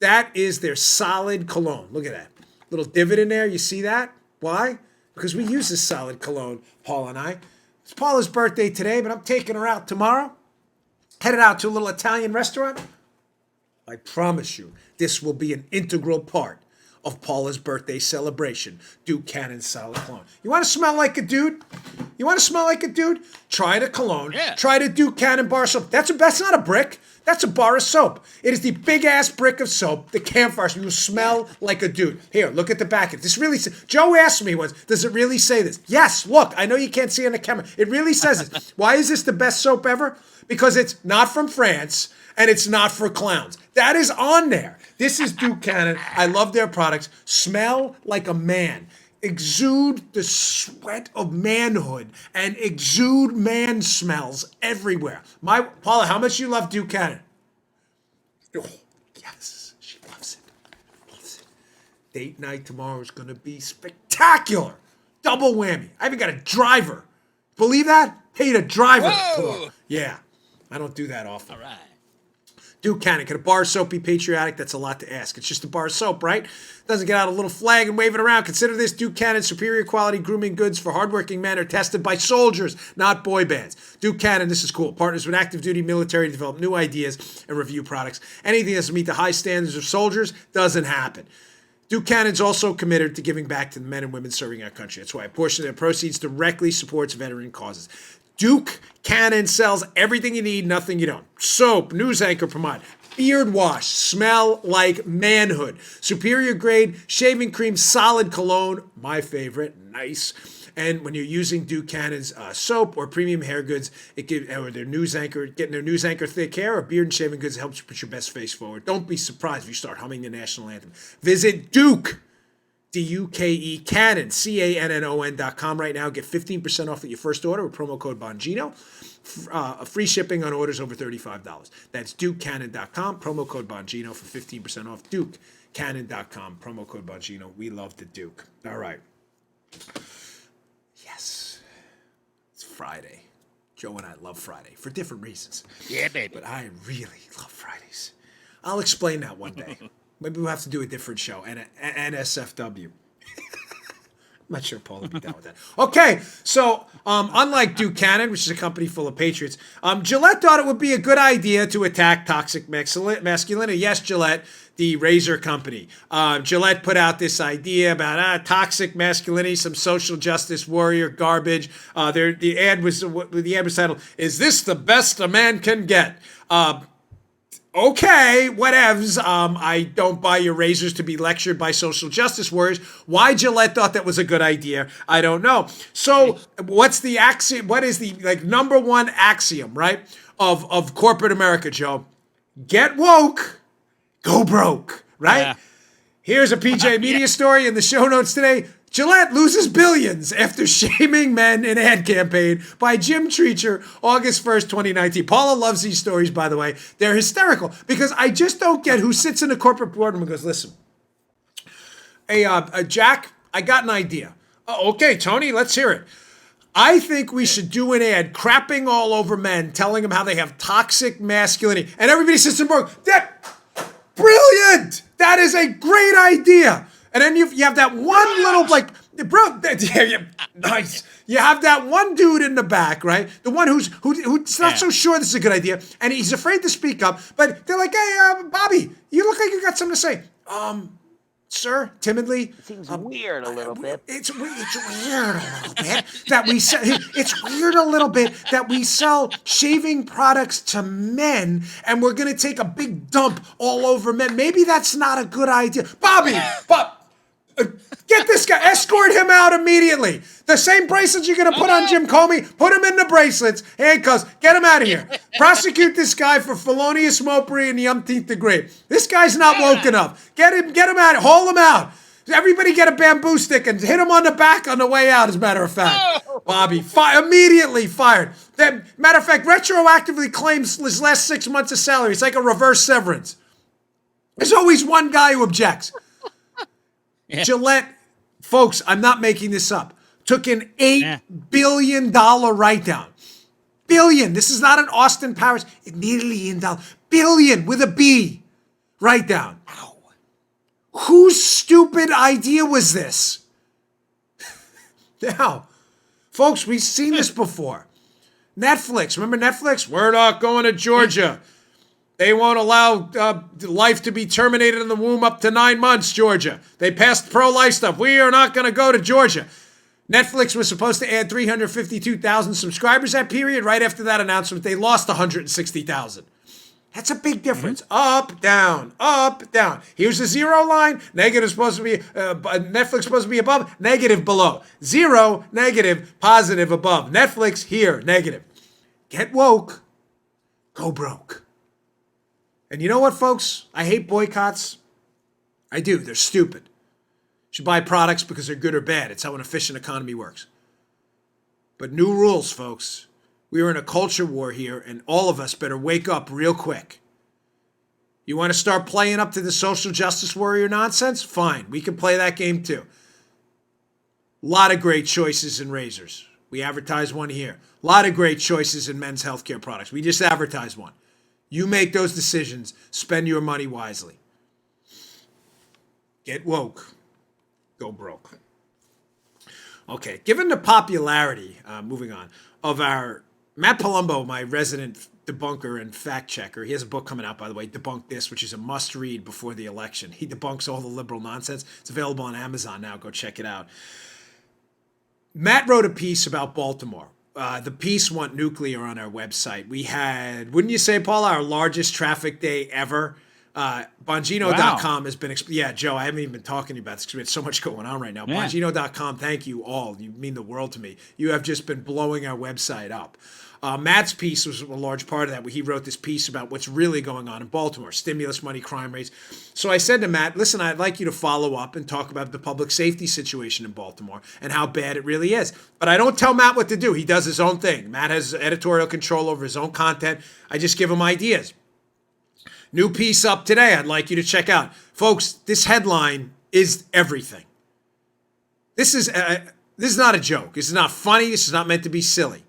That is their solid cologne. Look at that. Little divot in there. You see that? Why? Because we use this solid cologne, Paul and I. It's Paula's birthday today, but I'm taking her out tomorrow. Headed out to a little Italian restaurant. I promise you, this will be an integral part of Paula's birthday celebration. Duke Cannon solid cologne. You want to smell like a dude? Try the cologne. Yeah. Try the Duke Cannon bar soap. That's not a brick. That's a bar of soap. It is the big-ass brick of soap, the campfire soap. You will smell like a dude. Here, look at the back. This really Joe asked me once, does it really say this? Yes, look. I know you can't see on the camera. It really says it. Why is this the best soap ever? Because it's not from France, and it's not for clowns. That is on there. This is Duke Cannon. I love their products. Smell like a man. Exude the sweat of manhood and exude man smells everywhere. Paula, how much you love Duke Cannon? Oh, yes, she loves it. Date night tomorrow is going to be spectacular. Double whammy. I even got a driver. Believe that? Paid a driver. Tomorrow. Yeah, I don't do that often. All right. Duke Cannon. Can a bar of soap be patriotic? That's a lot to ask. It's just a bar of soap, right? Doesn't get out a little flag and wave it around. Consider this: Duke Cannon superior quality grooming goods for hardworking men are tested by soldiers, not boy bands. Duke Cannon, this is cool. Partners with active duty military to develop new ideas and review products. Anything that doesn't meet the high standards of soldiers doesn't happen. Duke Cannon's also committed to giving back to the men and women serving our country. That's why a portion of their proceeds directly supports veteran causes. Duke Cannon sells everything you need, nothing you don't. Soap, news anchor pomade, beard wash, smell like manhood. Superior grade, shaving cream, solid cologne, my favorite, nice. And when you're using Duke Cannon's soap or premium hair goods, getting their news anchor thick hair or beard and shaving goods helps you put your best face forward. Don't be surprised if you start humming the national anthem. Visit Duke. Duke Cannon, CANNON.com right now. Get 15% off at your first order with promo code Bongino. Free shipping on orders over $35. That's DukeCannon.com, promo code Bongino for 15% off. DukeCannon.com, promo code Bongino. We love the Duke. All right. Yes. It's Friday. Joe and I love Friday for different reasons. Yeah, baby. But I really love Fridays. I'll explain that one day. Maybe we'll have to do a different show, NSFW. I'm not sure Paul will be down with that. Okay, so unlike Duke Cannon, which is a company full of patriots, Gillette thought it would be a good idea to attack toxic masculinity. Yes, Gillette, the razor company. Gillette put out this idea about toxic masculinity, some social justice warrior garbage. The ad was titled, "Is this the best a man can get?" Okay, whatevs. I don't buy your razors to be lectured by social justice warriors. Why Gillette thought that was a good idea, I don't know. So what's the axiom? What is the number one axiom, right, of corporate America, Joe? Get woke, go broke, right? Yeah. Here's a PJ Media story in the show notes today. Gillette loses billions after shaming men in ad campaign by Jim Treacher, August 1st, 2019. Paula loves these stories, by the way. They're hysterical because I just don't get who sits in a corporate boardroom and goes, listen, hey, Jack, I got an idea. Okay, Tony, let's hear it. I think we should do an ad crapping all over men, telling them how they have toxic masculinity. And everybody sits in the boardroom, brilliant! That is a great idea. And then you have that one little, nice. You have that one dude in the back, right? The one who's not so sure this is a good idea, and he's afraid to speak up. But they're like, hey, Bobby, you look like you got something to say. Sir, timidly. It seems weird a little bit. It's weird a little bit that we sell. It's weird a little bit that we sell shaving products to men, and we're gonna take a big dump all over men. Maybe that's not a good idea, Bobby. Get this guy, escort him out immediately. The same bracelets you're going to put on Jim Comey, put him in the bracelets, handcuffs, get him out of here. Prosecute this guy for felonious mopery in the umpteenth degree. This guy's not woke enough. Get him out, haul him out. Everybody get a bamboo stick and hit him on the back on the way out, as a matter of fact. Bobby, immediately fired. Matter of fact, retroactively claims his last 6 months of salary. It's like a reverse severance. There's always one guy who objects. Yeah. Gillette, folks, I'm not making this up, took an $8 billion write-down. Billion. This is not an Austin Powers. $1 billion with a B write-down. Wow. Whose stupid idea was this? Now, folks, we've seen this before. Netflix. Remember Netflix? We're not going to Georgia. They won't allow life to be terminated in the womb up to 9 months, Georgia. They passed pro-life stuff. We are not going to go to Georgia. Netflix was supposed to add 352,000 subscribers that period. Right after that announcement, they lost 160,000. That's a big difference. Up, down, up, down. Here's the zero line. Negative supposed to be, Netflix supposed to be above, negative below. Zero, negative, positive above. Netflix here, negative. Get woke, go broke. And you know what, folks? I hate boycotts. I do. They're stupid. You should buy products because they're good or bad. It's how an efficient economy works. But new rules, folks. We are in a culture war here, and all of us better wake up real quick. You want to start playing up to the social justice warrior nonsense? Fine. We can play that game too. A lot of great choices in razors. We advertise one here. A lot of great choices in men's healthcare products. We just advertise one. You make those decisions. Spend your money wisely. Get woke. Go broke. Okay, given the popularity, moving on, of our Matt Palumbo, my resident debunker and fact checker, he has a book coming out, by the way, Debunk This, which is a must read before the election. He debunks all the liberal nonsense. It's available on Amazon now. Go check it out. Matt wrote a piece about Baltimore. The piece went nuclear on our website. We had, wouldn't you say, Paula, our largest traffic day ever. Bongino.com has been, yeah, Joe, I haven't even been talking to you about this because we had so much going on right now. Yeah. Bongino.com, thank you all. You mean the world to me. You have just been blowing our website up. Matt's piece was a large part of that, where he wrote this piece about what's really going on in Baltimore, stimulus money, crime rates. So I said to Matt, listen, I'd like you to follow up and talk about the public safety situation in Baltimore and how bad it really is. But I don't tell Matt what to do. He does his own thing. Matt has editorial control over his own content. I just give him ideas. New piece up today I'd like you to check out. Folks, this headline is everything. This is not a joke. This is not funny. This is not meant to be silly.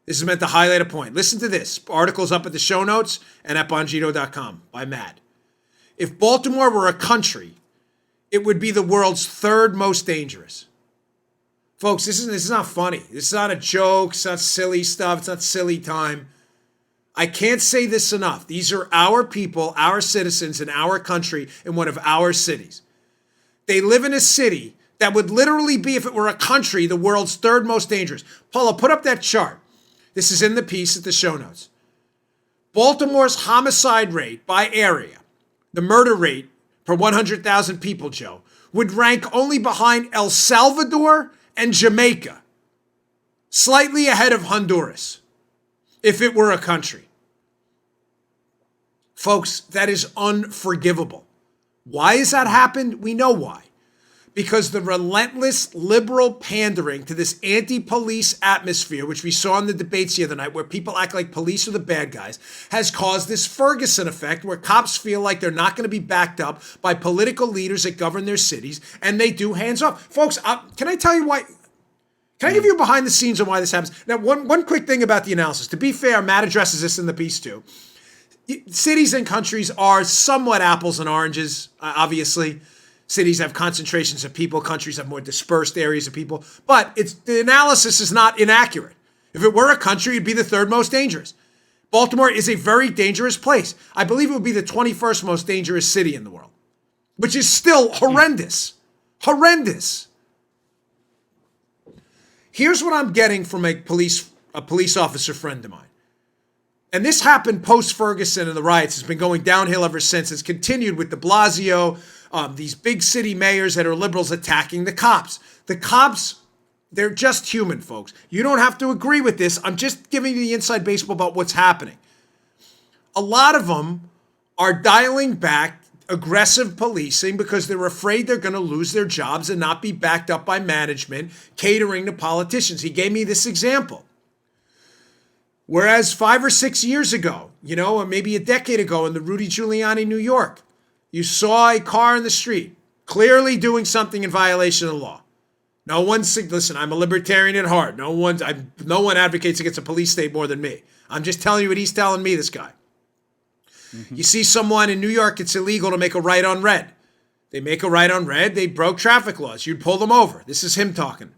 This is meant to highlight a point. Listen to this. Article's up at the show notes and at Bongino.com by Matt. If Baltimore were a country, it would be the world's third most dangerous. Folks, this is not funny. This is not a joke. It's not silly stuff. It's not silly time. I can't say this enough. These are our people, our citizens in our country in one of our cities. They live in a city that would literally be, if it were a country, the world's third most dangerous. Paula, put up that chart. This is in the piece at the show notes. Baltimore's homicide rate by area, the murder rate per 100,000 people, Joe, would rank only behind El Salvador and Jamaica, slightly ahead of Honduras, if it were a country. Folks, that is unforgivable. Why has that happened? We know why. Because the relentless liberal pandering to this anti-police atmosphere, which we saw in the debates the other night, where people act like police are the bad guys, has caused this Ferguson effect where cops feel like they're not going to be backed up by political leaders that govern their cities, and they do hands off. Folks, can I tell you why? Can I give you behind the scenes on why this happens? Now, one quick thing about the analysis. To be fair, Matt addresses this in the piece too. Cities and countries are somewhat apples and oranges, obviously. Cities have concentrations of people, countries have more dispersed areas of people, but the analysis is not inaccurate. If it were a country, it'd be the third most dangerous. Baltimore is a very dangerous place. I believe it would be the 21st most dangerous city in the world, which is still horrendous. Horrendous. Here's what I'm getting from a police officer friend of mine. And this happened post-Ferguson and the riots. It's been going downhill ever since. It's continued with de Blasio, these big city mayors that are liberals attacking the cops. The cops, they're just human, folks. You don't have to agree with this. I'm just giving you the inside baseball about what's happening. A lot of them are dialing back aggressive policing because they're afraid they're going to lose their jobs and not be backed up by management, catering to politicians. He gave me this example. Whereas 5 or 6 years ago, or maybe a decade ago in the Rudy Giuliani, New York, you saw a car in the street clearly doing something in violation of the law. No one's, listen, I'm a libertarian at heart. No one advocates against a police state more than me. I'm just telling you what he's telling me, this guy. Mm-hmm. You see someone in New York, it's illegal to make a right on red. They make a right on red, they broke traffic laws. You'd pull them over. This is him talking.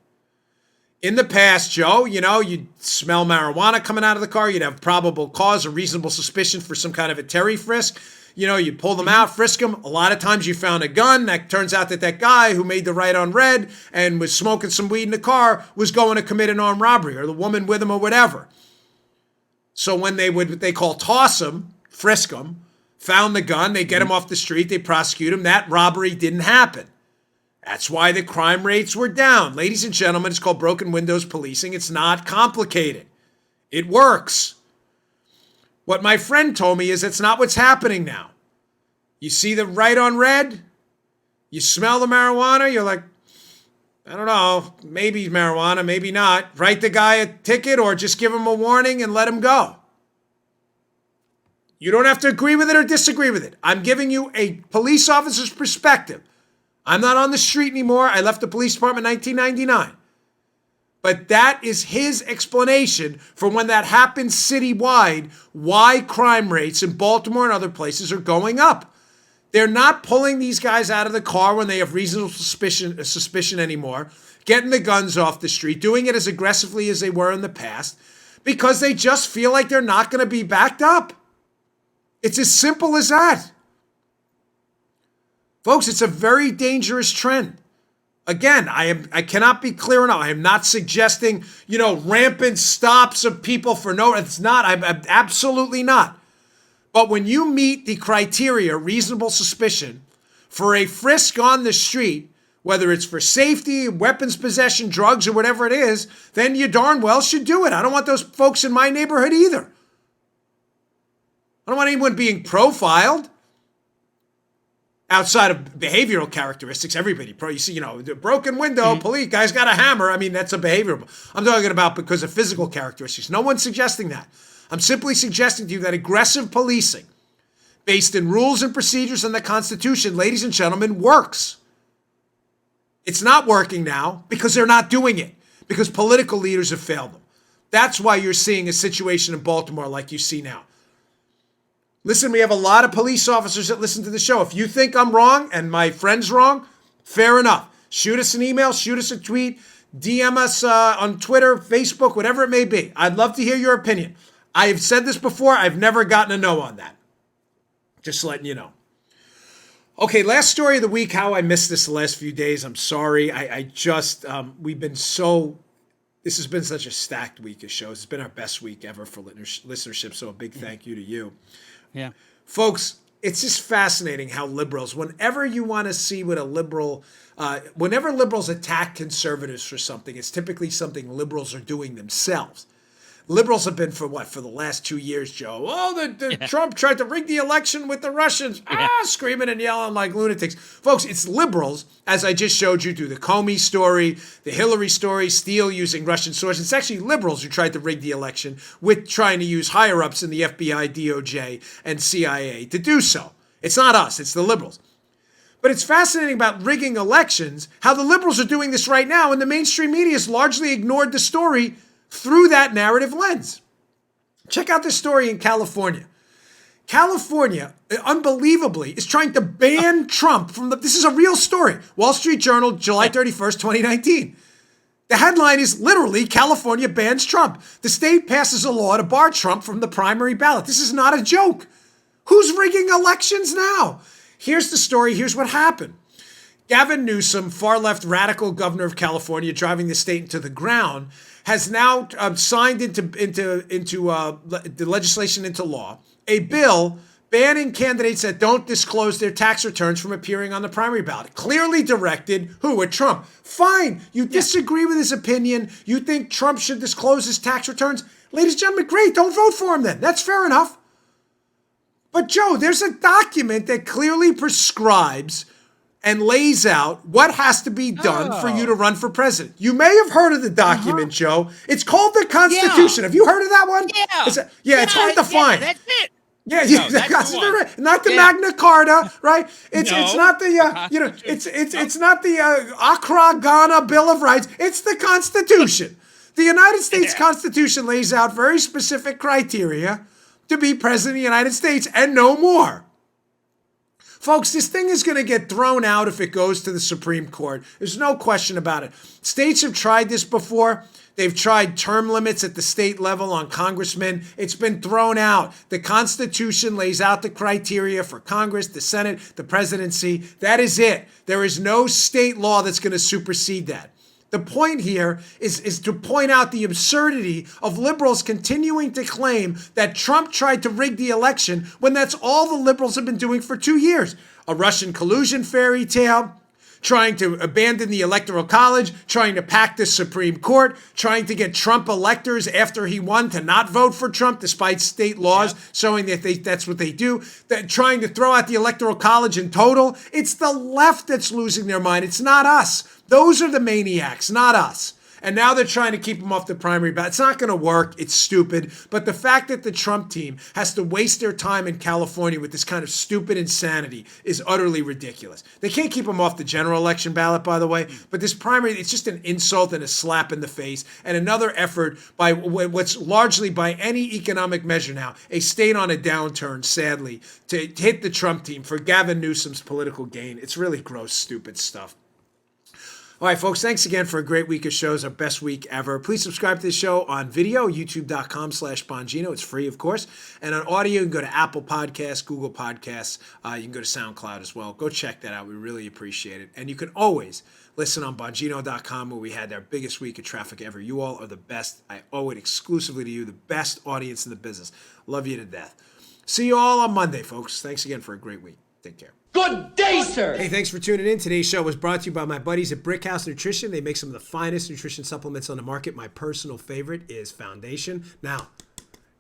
In the past, Joe, you'd smell marijuana coming out of the car. You'd have probable cause or reasonable suspicion for some kind of a Terry frisk. You'd pull them out, frisk them. A lot of times you found a gun. That turns out that guy who made the right on red and was smoking some weed in the car was going to commit an armed robbery, or the woman with him or whatever. So when they would, what they call toss him, frisk him, found the gun, they get him off the street, they prosecute him. That robbery didn't happen. That's why the crime rates were down. Ladies and gentlemen, it's called broken windows policing. It's not complicated. It works. What my friend told me is it's not what's happening now. You see the right on red, you smell the marijuana, you're like, I don't know, maybe marijuana, maybe not. Write the guy a ticket or just give him a warning and let him go. You don't have to agree with it or disagree with it. I'm giving you a police officer's perspective. I'm not on the street anymore. I left the police department in 1999. But that is his explanation for when that happens citywide, why crime rates in Baltimore and other places are going up. They're not pulling these guys out of the car when they have reasonable suspicion anymore, getting the guns off the street, doing it as aggressively as they were in the past, because they just feel like they're not going to be backed up. It's as simple as that. Folks, it's a very dangerous trend. Again, I cannot be clear enough. I am not suggesting, rampant stops of people for no, it's not. I'm absolutely not. But when you meet the criteria, reasonable suspicion, for a frisk on the street, whether it's for safety, weapons possession, drugs, or whatever it is, then you darn well should do it. I don't want those folks in my neighborhood either. I don't want anyone being profiled. Outside of behavioral characteristics, everybody, you see, the broken window, police, guy's got a hammer. I mean, that's a behavioral. I'm talking about because of physical characteristics. No one's suggesting that. I'm simply suggesting to you that aggressive policing, based in rules and procedures and the Constitution, ladies and gentlemen, works. It's not working now because they're not doing it, because political leaders have failed them. That's why you're seeing a situation in Baltimore like you see now. Listen, we have a lot of police officers that listen to the show. If you think I'm wrong and my friend's wrong, fair enough. Shoot us an email, shoot us a tweet, DM us on Twitter, Facebook, whatever it may be. I'd love to hear your opinion. I have said this before. I've never gotten a no on that. Just letting you know. Okay, last story of the week, how I missed this the last few days. I'm sorry. We've been so This has been such a stacked week of shows. It's been our best week ever for listenership, so a big thank you to you. Yeah. Folks, it's just fascinating how liberals, whenever you want to see what a liberal, whenever liberals attack conservatives for something, it's typically something liberals are doing themselves. Liberals have been for the last 2 years, Joe. Oh, Trump tried to rig the election with the Russians, screaming and yelling like lunatics. Folks, it's liberals, as I just showed you through the Comey story, the Hillary story, Steele using Russian sources. It's actually liberals who tried to rig the election with trying to use higher-ups in the FBI, DOJ, and CIA to do so. It's not us, it's the liberals. But it's fascinating about rigging elections, how the liberals are doing this right now, and the mainstream media has largely ignored the story through that narrative lens. Check out this story in California. California, unbelievably, is trying to ban Trump from this is a real story. Wall Street Journal, July 31st, 2019. The headline is literally, California bans Trump. The state passes a law to bar Trump from the primary ballot. This is not a joke. Who's rigging elections now? Here's the story. Here's what happened. Gavin Newsom, far-left radical governor of California, driving the state into the ground, has now signed into the legislation into law a bill banning candidates that don't disclose their tax returns from appearing on the primary ballot. Clearly directed who? At Trump. Fine. You disagree with his opinion. You think Trump should disclose his tax returns. Ladies and gentlemen, great. Don't vote for him then. That's fair enough. But Joe, there's a document that clearly prescribes and lays out what has to be done for you to run for president. You may have heard of the document, Joe. It's called the Constitution. Have you heard of that one? Yeah. It's hard to find. That's it. Yeah, No, the Constitution, right? Not the Magna Carta, right? It's not the it's not the Accra Ghana Bill of Rights. It's the Constitution. The United States Constitution lays out very specific criteria to be president of the United States and no more. Folks, this thing is going to get thrown out if it goes to the Supreme Court. There's no question about it. States have tried this before. They've tried term limits at the state level on congressmen. It's been thrown out. The Constitution lays out the criteria for Congress, the Senate, the presidency. That is it. There is no state law that's going to supersede that. The point here is to point out the absurdity of liberals continuing to claim that Trump tried to rig the election when that's all the liberals have been doing for 2 years. A Russian collusion fairy tale, trying to abandon the Electoral College, trying to pack the Supreme Court, trying to get Trump electors after he won to not vote for Trump despite state laws showing that that's what they do, trying to throw out the Electoral College in total. It's the left that's losing their mind. It's not us. Those are the maniacs, not us. And now they're trying to keep him off the primary ballot. It's not going to work. It's stupid. But the fact that the Trump team has to waste their time in California with this kind of stupid insanity is utterly ridiculous. They can't keep him off the general election ballot, by the way. But this primary, it's just an insult and a slap in the face and another effort by what's largely by any economic measure now, a state on a downturn, sadly, to hit the Trump team for Gavin Newsom's political gain. It's really gross, stupid stuff. All right, folks, thanks again for a great week of shows, our best week ever. Please subscribe to this show on video, youtube.com/Bongino. It's free, of course. And on audio, you can go to Apple Podcasts, Google Podcasts. You can go to SoundCloud as well. Go check that out. We really appreciate it. And you can always listen on Bongino.com, where we had our biggest week of traffic ever. You all are the best. I owe it exclusively to you, the best audience in the business. Love you to death. See you all on Monday, folks. Thanks again for a great week. Take care. Good day, sir. Hey, thanks for tuning in. Today's show was brought to you by my buddies at Brickhouse Nutrition. They make some of the finest nutrition supplements on the market. My personal favorite is Foundation. Now,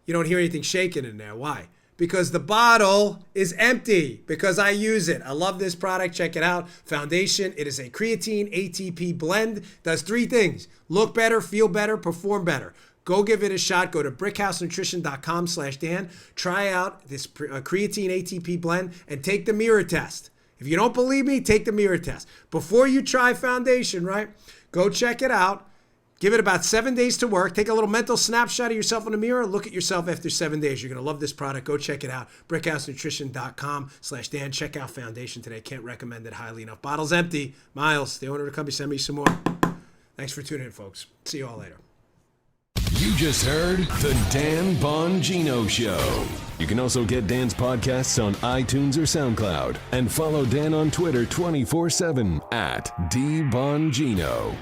you don't hear anything shaking in there. Why? Because the bottle is empty. Because I use it. I love this product. Check it out. Foundation. It is a creatine ATP blend. Does 3 things. Look better, feel better, perform better. Go give it a shot. Go to brickhousenutrition.com/Dan. Try out this creatine ATP blend and take the mirror test. If you don't believe me, take the mirror test. Before you try Foundation, right? Go check it out. Give it about 7 days to work. Take a little mental snapshot of yourself in the mirror. Look at yourself after 7 days. You're going to love this product. Go check it out. brickhousenutrition.com/Dan. Check out Foundation today. Can't recommend it highly enough. Bottle's empty. Miles, the owner of the company, send me some more. Thanks for tuning in, folks. See you all later. You just heard The Dan Bongino Show. You can also get Dan's podcasts on iTunes or SoundCloud. And follow Dan on Twitter 24/7 @DBongino.